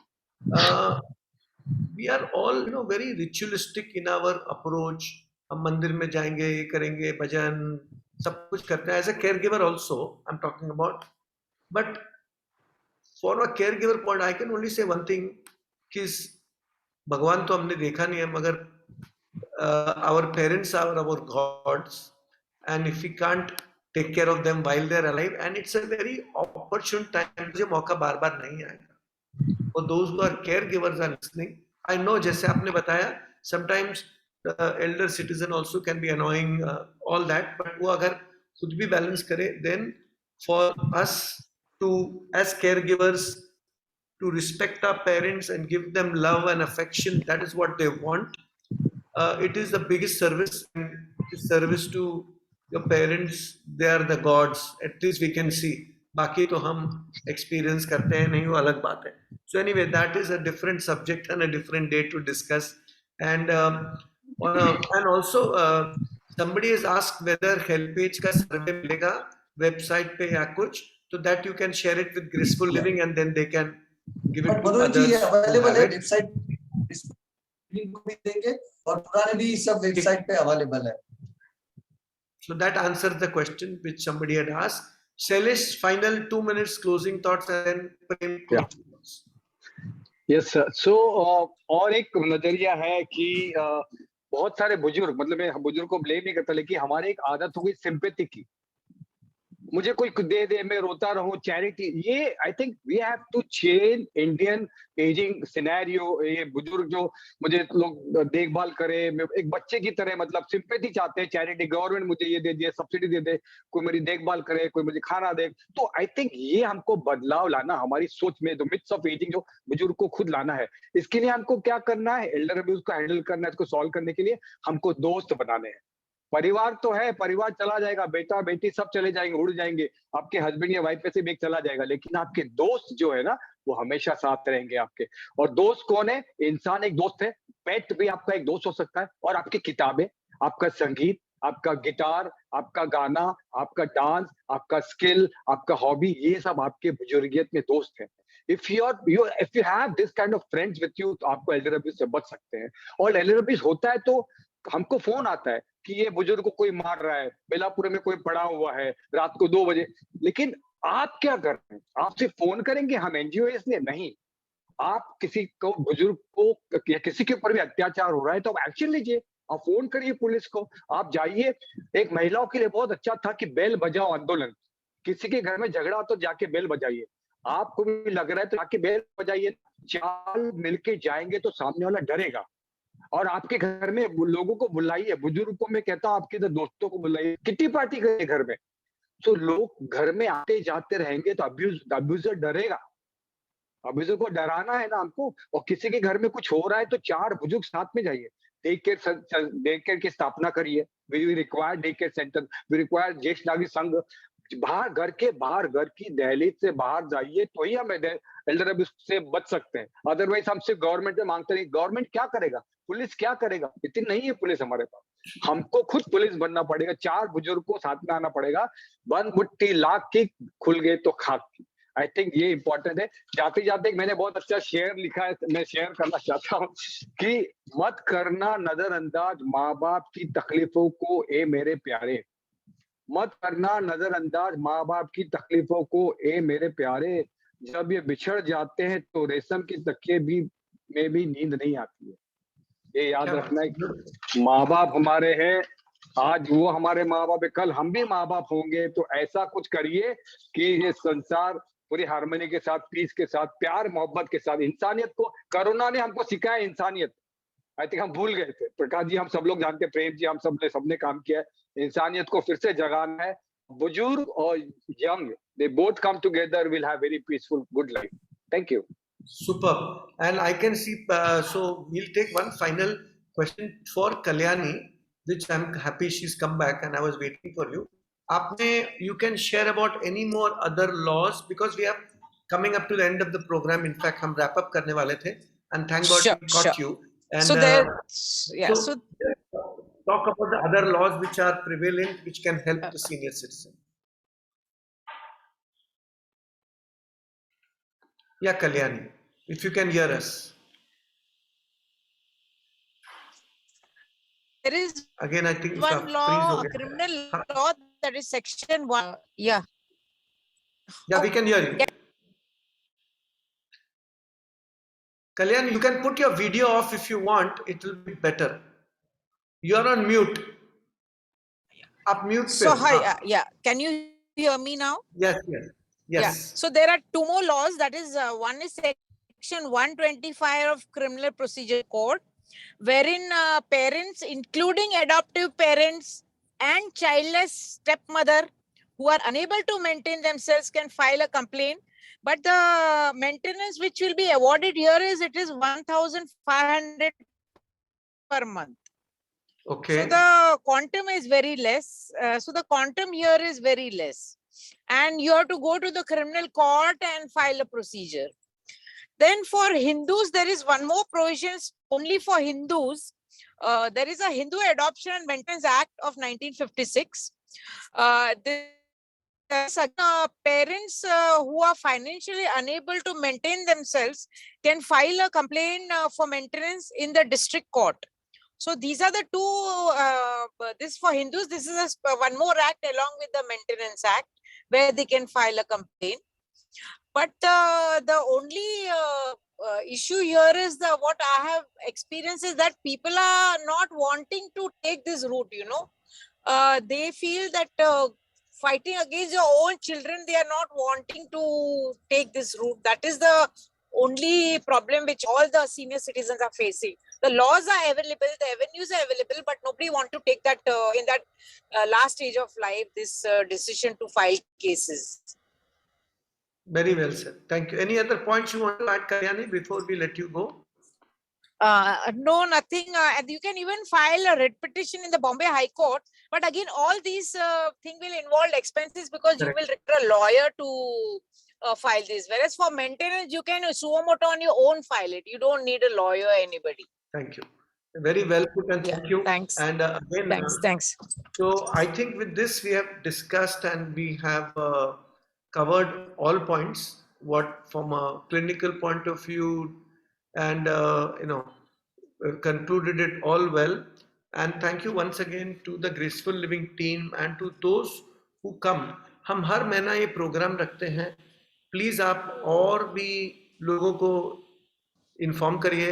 We are all very ritualistic in our approach. हम मंदिर में जाएंगे, ये करेंगे, भजन सब कुछ करते हैं. As a caregiver also I'm talking about, but for a caregiver point I can only say one thing, कि भगवान तो हमने देखा नहीं है, मगर our parents are our gods, and if we can't take care of them while they are alive, and it's a very opportune time, मुझे मौका बार बार नहीं आएगा. For those who are caregivers are listening, I know, जैसे आपने बताया, sometimes the elder citizen also can be annoying, all that, but वो अगर खुद भी balance करे, then for us to, as caregivers, to respect our parents and give them love and affection, that is what they want. It is the biggest service, and service to your parents. They are the gods, at least we can see. बाकी तो हम experience करते हैं नहीं, वो अलग बात है. So anyway, that is a different subject and a different day to discuss. And and also somebody has asked whether Helpage का survey मिलेगा website पे या कुछ, so that you can share it with Graceful Living, and then they can give it और to मनोज जी others ये who अवेलेबल have है it. वेबसाइट, लिंक को भी देंगे, और पुराने भी सब वेबसाइट पे अवेलेबल है. So that answers the question which somebody had asked. Shailesh, final 2 minutes closing thoughts, and then Prem Yeah. closing thoughts. Yes sir. So और एक नजरिया है कि बहुत सारे बुजुर्ग, मतलब मैं बुजुर्ग को ब्लेम नहीं करता, लेकिन हमारी एक आदत हो गई सिंपैथी की. मुझे कोई दे दे, मैं रोता रहूं, चैरिटी. ये I think we have to change Indian ageing scenario. ये बुजुर्ग जो मुझे लोग देखभाल करे, एक बच्चे की तरह, मतलब सिंपैथी चाहते हैं, चैरिटी, गवर्नमेंट मुझे ये दे दे, सब्सिडी दे दे, कोई मेरी देखभाल करे, कोई मुझे खाना दे. तो आई थिंक ये हमको बदलाव लाना हमारी सोच में, द मिथ्स ऑफ एजिंग जो बुजुर्ग को खुद लाना है. इसके लिए हमको क्या करना है? एल्डर अब्यूज को हैंडल करना है. इसको सॉल्व करने के लिए हमको दोस्त बनाने हैं. परिवार तो है, परिवार चला जाएगा, बेटा बेटी सब चले जाएंगे, उड़ जाएंगे, आपके हस्बैंड या वाइफ में से भी एक चला जाएगा, लेकिन आपके दोस्त जो है ना, वो हमेशा साथ रहेंगे आपके. और दोस्त कौन है? इंसान एक दोस्त है, पेट भी आपका एक दोस्त हो सकता है, और आपकी किताबें, आपका संगीत, आपका गिटार, आपका गाना, आपका डांस, आपका स्किल, आपका हॉबी, ये सब आपके बुजुर्गियत में दोस्त हैं. If you have this kind of friends with you, तो आपको एल्डर अब्यूज से बच सकते हैं. और एल्डर अब्यूज होता है तो हमको फोन आता है कि ये बुजुर्ग को कोई मार रहा है, बेलापुर में कोई पड़ा हुआ है रात को 2 बजे. लेकिन आप क्या कर रहे हैं? आप सिर्फ फोन करेंगे, हम एनजीओ इसलिए नहीं. आप किसी को, बुजुर्ग को या किसी के ऊपर भी अत्याचार हो रहा है तो आप एक्शन लीजिए. आप फोन करिए पुलिस को, आप जाइए. एक महिलाओं के लिए बहुत अच्छा था कि बेल बजाओ आंदोलन. किसी के घर में झगड़ा हो तो जाके बेल बजाइए. आपको भी लग रहा है तो आके बेल बजाइए, चाल मिलके जाएंगे तो सामने वाला डरेगा। और आपके घर में लोगों को बुलाइए, बुजुर्ग को मैं कहता हूँ आपके दोस्तों को बुलाइए, किट्टी पार्टी करिए घर में, तो लोग घर में आते जाते रहेंगे तो अब्यूजर डरेगा। अब्यूजर को डराना है ना हमको, और किसी के घर में कुछ हो रहा है तो 4 बुजुर्ग साथ में जाइए, टेक केयर की स्थापना करिए। We require day care centre, we require ज्येष्ठ नागरिक संघ। बाहर घर की दहलीज से बाहर जाइए तो ही हम एल्डर अब्यूज से बच सकते हैं। अदरवाइज हम सिर्फ गवर्नमेंट से मांगते नहीं, गवर्नमेंट क्या करेगा, पुलिस क्या करेगा, इतनी नहीं है पुलिस हमारे पास। हमको खुद पुलिस बनना पड़ेगा, 4 बुजुर्ग को साथ में आना पड़ेगा। 1 मुट्ठी लाख की खुल गए तो खाक की। आई थिंक ये इंपॉर्टेंट है। जाते जाते मैंने बहुत अच्छा शेयर लिखा है, मैं शेयर करना चाहता हूँ कि मत करना नजरअंदाज माँ बाप की तकलीफों को ए मेरे प्यारे, मत करना नजरअंदाज माँ बाप की तकलीफों को ए मेरे प्यारे। जब ये बिछड़ जाते हैं तो रेशम की तकिए भी में भी नींद नहीं आती है। ये याद क्या रखना है बात है। कि माँ बाप हमारे हैं, आज वो हमारे माँ बाप है, कल हम भी माँ बाप होंगे। तो ऐसा कुछ करिए कि ये संसार पूरी हार्मनी के साथ, पीस के साथ, प्यार मोहब्बत के साथ, इंसानियत को, कोरोना ने हमको सिखाया इंसानियत। आई थिंक हम भूल गए थे। प्रकाश जी हम सब लोग जानते हैं, प्रेम जी हम सबने काम किया है। इंसानियत को फिर से जगाना है। बुजुर्ग और young, they both come together, will have very peaceful good life. Thank you. Superb. And I can see, so we'll take one final question for Kalyani, which I'm happy she's come back and I was waiting for you. आपने, you can share about any more other laws because we are coming up to the end of the program. In fact, हम wrap up करने वाले थे and thank God Sure, we caught you. And So there, yeah, so talk about the other laws which are prevalent, which can help the senior citizen. Yeah, Kalyani, if you can hear us. there is Again, I think one freeze law, हो a गया। criminal हाँ, law, that is section 1. Yeah. yeah, we can hear you. Kalyan, you can put your video off if you want. It will be better. You are on mute. Up mute So पे, hi, हाँ. yeah. Can you hear me now? Yes, yes, Yeah. yes. So there are 2 more laws. That is, one is section 125 of Criminal Procedure Code, wherein parents, including adoptive parents and childless stepmother who are unable to maintain themselves, can file a complaint. But the maintenance which will be awarded here is, it is 1,500 per month. Okay. So the quantum is very less. So the quantum here is very less. And you have to go to the criminal court and file a procedure. Then for Hindus, there is one more provision only for Hindus. There is a Hindu Adoption and Maintenance Act of 1956. Parents who are financially unable to maintain themselves can file a complaint for maintenance in the district court. So these are the 2, this for Hindus, this is one more act along with the Maintenance Act where they can file a complaint. But the only issue here is what I have experienced is that people are not wanting to take this route, they feel that fighting against your own children, they are not wanting to take this route. That is the only problem which all the senior citizens are facing. The laws are available, the avenues are available, but nobody want to take that in that last stage of life, this decision to file cases. Very well said. Thank you. Any other points you want to add, Kalyani, before we let you go? No, nothing. And you can even file a writ petition in the Bombay High Court. But again, all these things will involve expenses because Correct. you will require a lawyer to file this. Whereas for maintenance, you can suo motu on your own file it. You don't need a lawyer or anybody. Thank you. Very well put and thank you. Thanks. And again, Thanks. so I think with this we have discussed and we have covered all points. What from a clinical point of view, and concluded it all well. And thank you once again to the Graceful Living team and to those who come. हम हर महीना ये प्रोग्राम रखते हैं. प्लीज आप और भी लोगों को इन्फॉर्म करिए.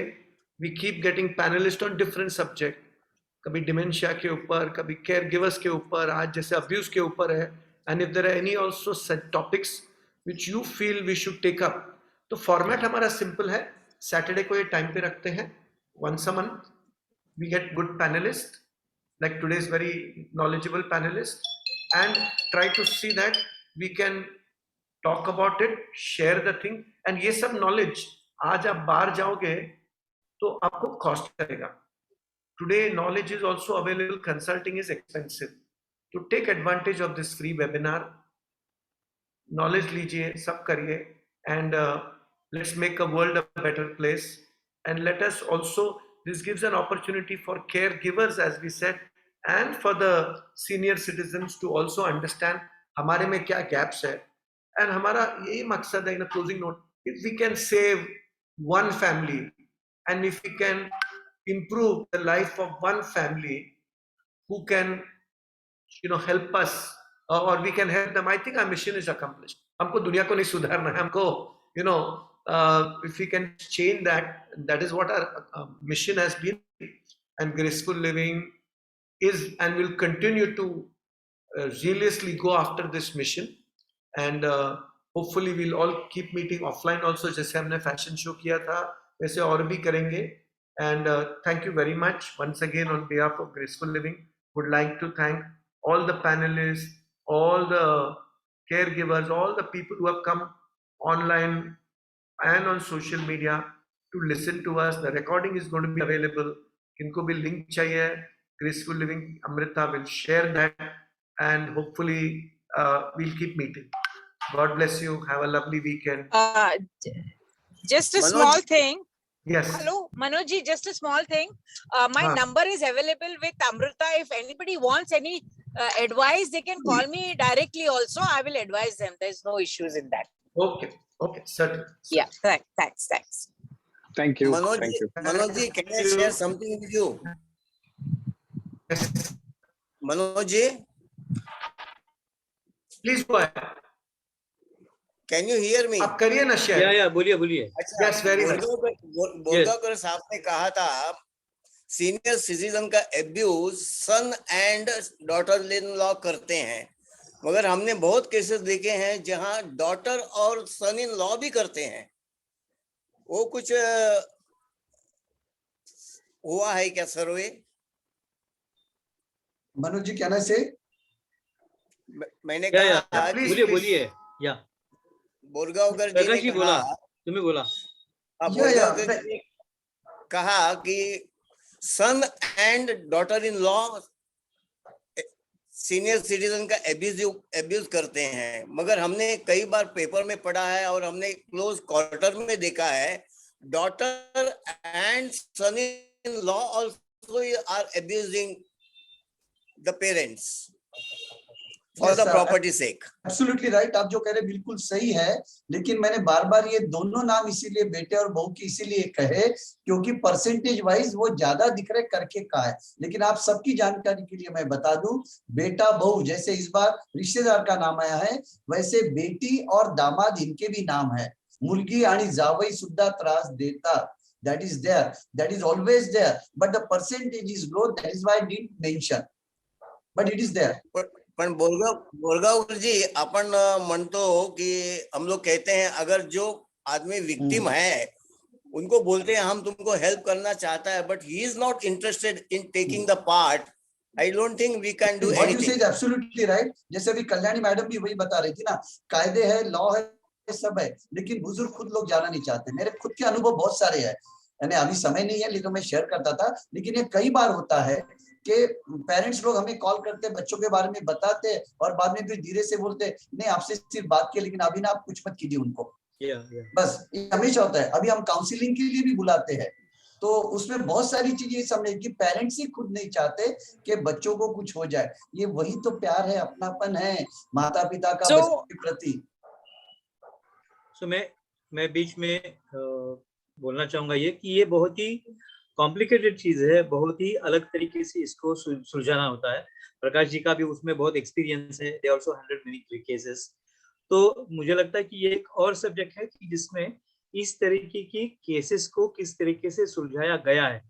We keep getting panelist on different subject. कभी डिमेंशिया के ऊपर, कभी केयर गिवर्स के ऊपर, आज जैसे अब्यूज के ऊपर है. And if there are any also topics which you feel we should take up. तो फॉर्मेट हमारा सिंपल है, सैटरडे को ये टाइम पे रखते हैं, once a month we get good panelists like today's very knowledgeable panelist, and try to see that we can talk about it, share the thing, and ये सब knowledge आज आप बाहर जाओगे तो आपको कॉस्ट करेगा. Today knowledge is also available, consulting is expensive. To take advantage of this free webinar, knowledge लीजिए, सब करिए, and let's make a world a better place. And let us also, this gives an opportunity for caregivers, as we said, and for the senior citizens to also understand हमारे में क्या gaps है. And हमारा यही मकसद है, in a closing note, if we can save one family and if we can improve the life of one family who can, help us, or we can help them, I think our mission is accomplished. हमको दुनिया को नहीं सुधारना है, हमको, if we can change that, that is what our mission has been. And Graceful Living is and will continue to zealously go after this mission. And hopefully we'll all keep meeting offline also, जैसे हमने fashion show किया था वैसे और भी करेंगे. And thank you very much once again on behalf of Graceful Living. Would like to thank all the panelists, all the caregivers, all the people who have come online and on social media to listen to us. The recording is going to be available. Kinko bhi link chahiye, Graceful Living Amrita will share that, and hopefully we'll keep meeting. God bless you. Have a lovely weekend. Just a Manoj. small thing. Yes. Hello, Manoj, just a small thing. My number is available with Amrita. If anybody wants any advice, they can call me directly also. I will advise them. There's no issues in that. Okay. Okay. Certainly. Yeah, thanks. Thank you. Manoj, Thank you. Manoj ji, can I share something with you? Yes. Manoj ji, Please go ahead. can you hear me? आप करिए ना share. या बोलिए अच्छा, Yes, very nice. बोरगांवकर साहब ने कहा था सीनियर सिटीजन का abuse son and daughter in law करते हैं, मगर हमने बहुत केसेस देखे हैं जहां डॉटर और सन इन लॉ भी करते हैं. वो कुछ हुआ है क्या सर्वे? मनोज जी, कैन आई से? मैंने या कहा please, बोलिए या बोरगांवकर जी प्रकाश ने जी बोला, कहा, तुम्हें बोला. बोरगांवकर जी ने कहा कि son and daughter in law senior citizen का एब्यूज करते हैं, मगर हमने कई बार पेपर में पढ़ा है और हमने क्लोज क्वार्टर में देखा है daughter and son in law also are abusing the parents for the property sake. Absolutely right, आप जो कह रहे हैं बिल्कुल सही है, लेकिन मैंने बार बार ये दोनों नाम इसीलिए बेटे और बहू की इसीलिए कहे क्योंकि परसेंटेज वाइज वो ज्यादा दिख रहे करके का है. लेकिन आप सबकी जानकारी के लिए मैं बता दूं, बेटा बहू जैसे इस बार रिश्तेदार का नाम आया है, वैसे बेटी और दामाद इनके भी नाम है. मुलगी आणि जावई सुद्धा त्रास देतात. That is there, that is always there, but the percentage is low. That is why I didn't mention, but it is there. पण बोरगांवकर जी, आपण म्हणतो की हम लोग कहते हैं अगर जो आदमी विक्टिम है उनको बोलते हैं हम तुमको हेल्प करना चाहता है, but he is not interested in taking the part. I don't think we can do What you say anything. is absolutely right. जैसे अभी कल्याणी मैडम भी वही बता रही थी ना, कायदे है, लॉ है, सब है, लेकिन बुजुर्ग खुद लोग जाना नहीं चाहते. मेरे खुद के अनुभव बहुत सारे हैं, यानी अभी समय नहीं है लेकिन मैं शेयर करता था. लेकिन ये कई बार होता है कि पेरेंट्स लोग हमें कॉल करते, बच्चों के बारे में बताते और बाद में फिर धीरे से बोलते नहीं आपसे सिर्फ बात की, लेकिन अभी ना आप कुछ मत कीजिए उनको. बस ये हमेशा होता है. अभी हम काउंसलिंग के लिए भी बुलाते हैं, तो उसमें बहुत सारी चीजें समझे कि पेरेंट्स ही खुद नहीं चाहते कि बच्चों को कुछ हो जाए. ये वही तो प्यार है, अपनापन है माता पिता का बच्चों के प्रति. सो मैं बीच में बोलना चाहूंगा ये कि ये बहुत ही कॉम्प्लिकेटेड चीज है, बहुत ही अलग तरीके से इसको सुलझाना होता है. प्रकाश जी का भी उसमें बहुत एक्सपीरियंस है, they also handled many cases. तो मुझे लगता है कि ये एक और सब्जेक्ट है कि जिसमें इस तरीके की केसेस को किस तरीके से सुलझाया गया है.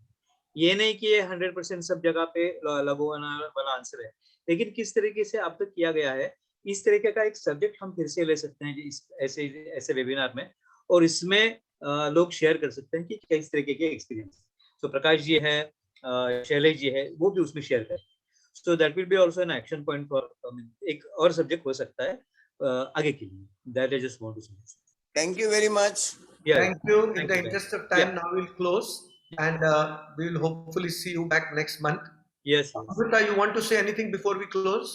ये नहीं कि ये 100% सब जगह पे लागू वाला आंसर है, लेकिन किस तरीके से अब तक किया गया है इस तरीके का एक सब्जेक्ट हम फिर से ले सकते हैं इस ऐसे ऐसे वेबिनार में, और इसमें लोग शेयर कर सकते हैं कि किस तरीके के एक्सपीरियंस। तो प्रकाश जी है, शैलेश जी है, वो भी उसमें शेयर करें। So that will be also an action point for, एक और सब्जेक्ट हो सकता है आगे के लिए। That I just want to say. Thank you very much. Thank you. In Thank the you, interest of yeah. time, now we'll close, and we will hopefully see you back next month. Yes, yes. Amrita, you want to say anything before we close?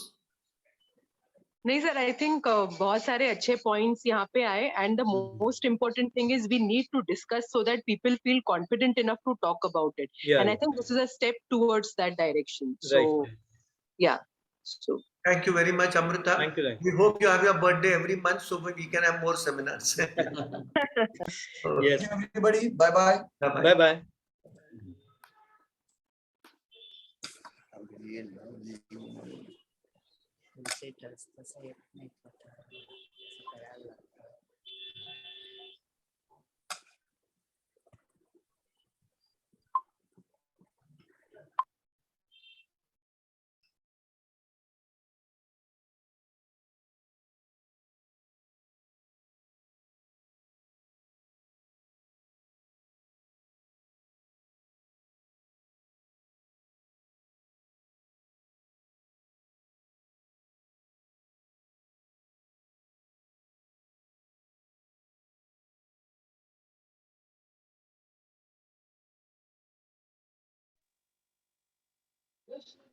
नहीं सर, आई थिंक बहुत सारे अच्छे पॉइंट्स यहाँ पे आए, and the most important thing is we need to discuss so that people feel confident enough to talk about it, Yeah, and I yeah. Think this is a step towards that direction. Right, so right. Yeah, so Thank you very much, Amrita. Thank you, thank We hope you have your birthday every month so we can have more seminars. Yes. Thank you, everybody. Bye bye. Bye-bye. Bye bye. Yes.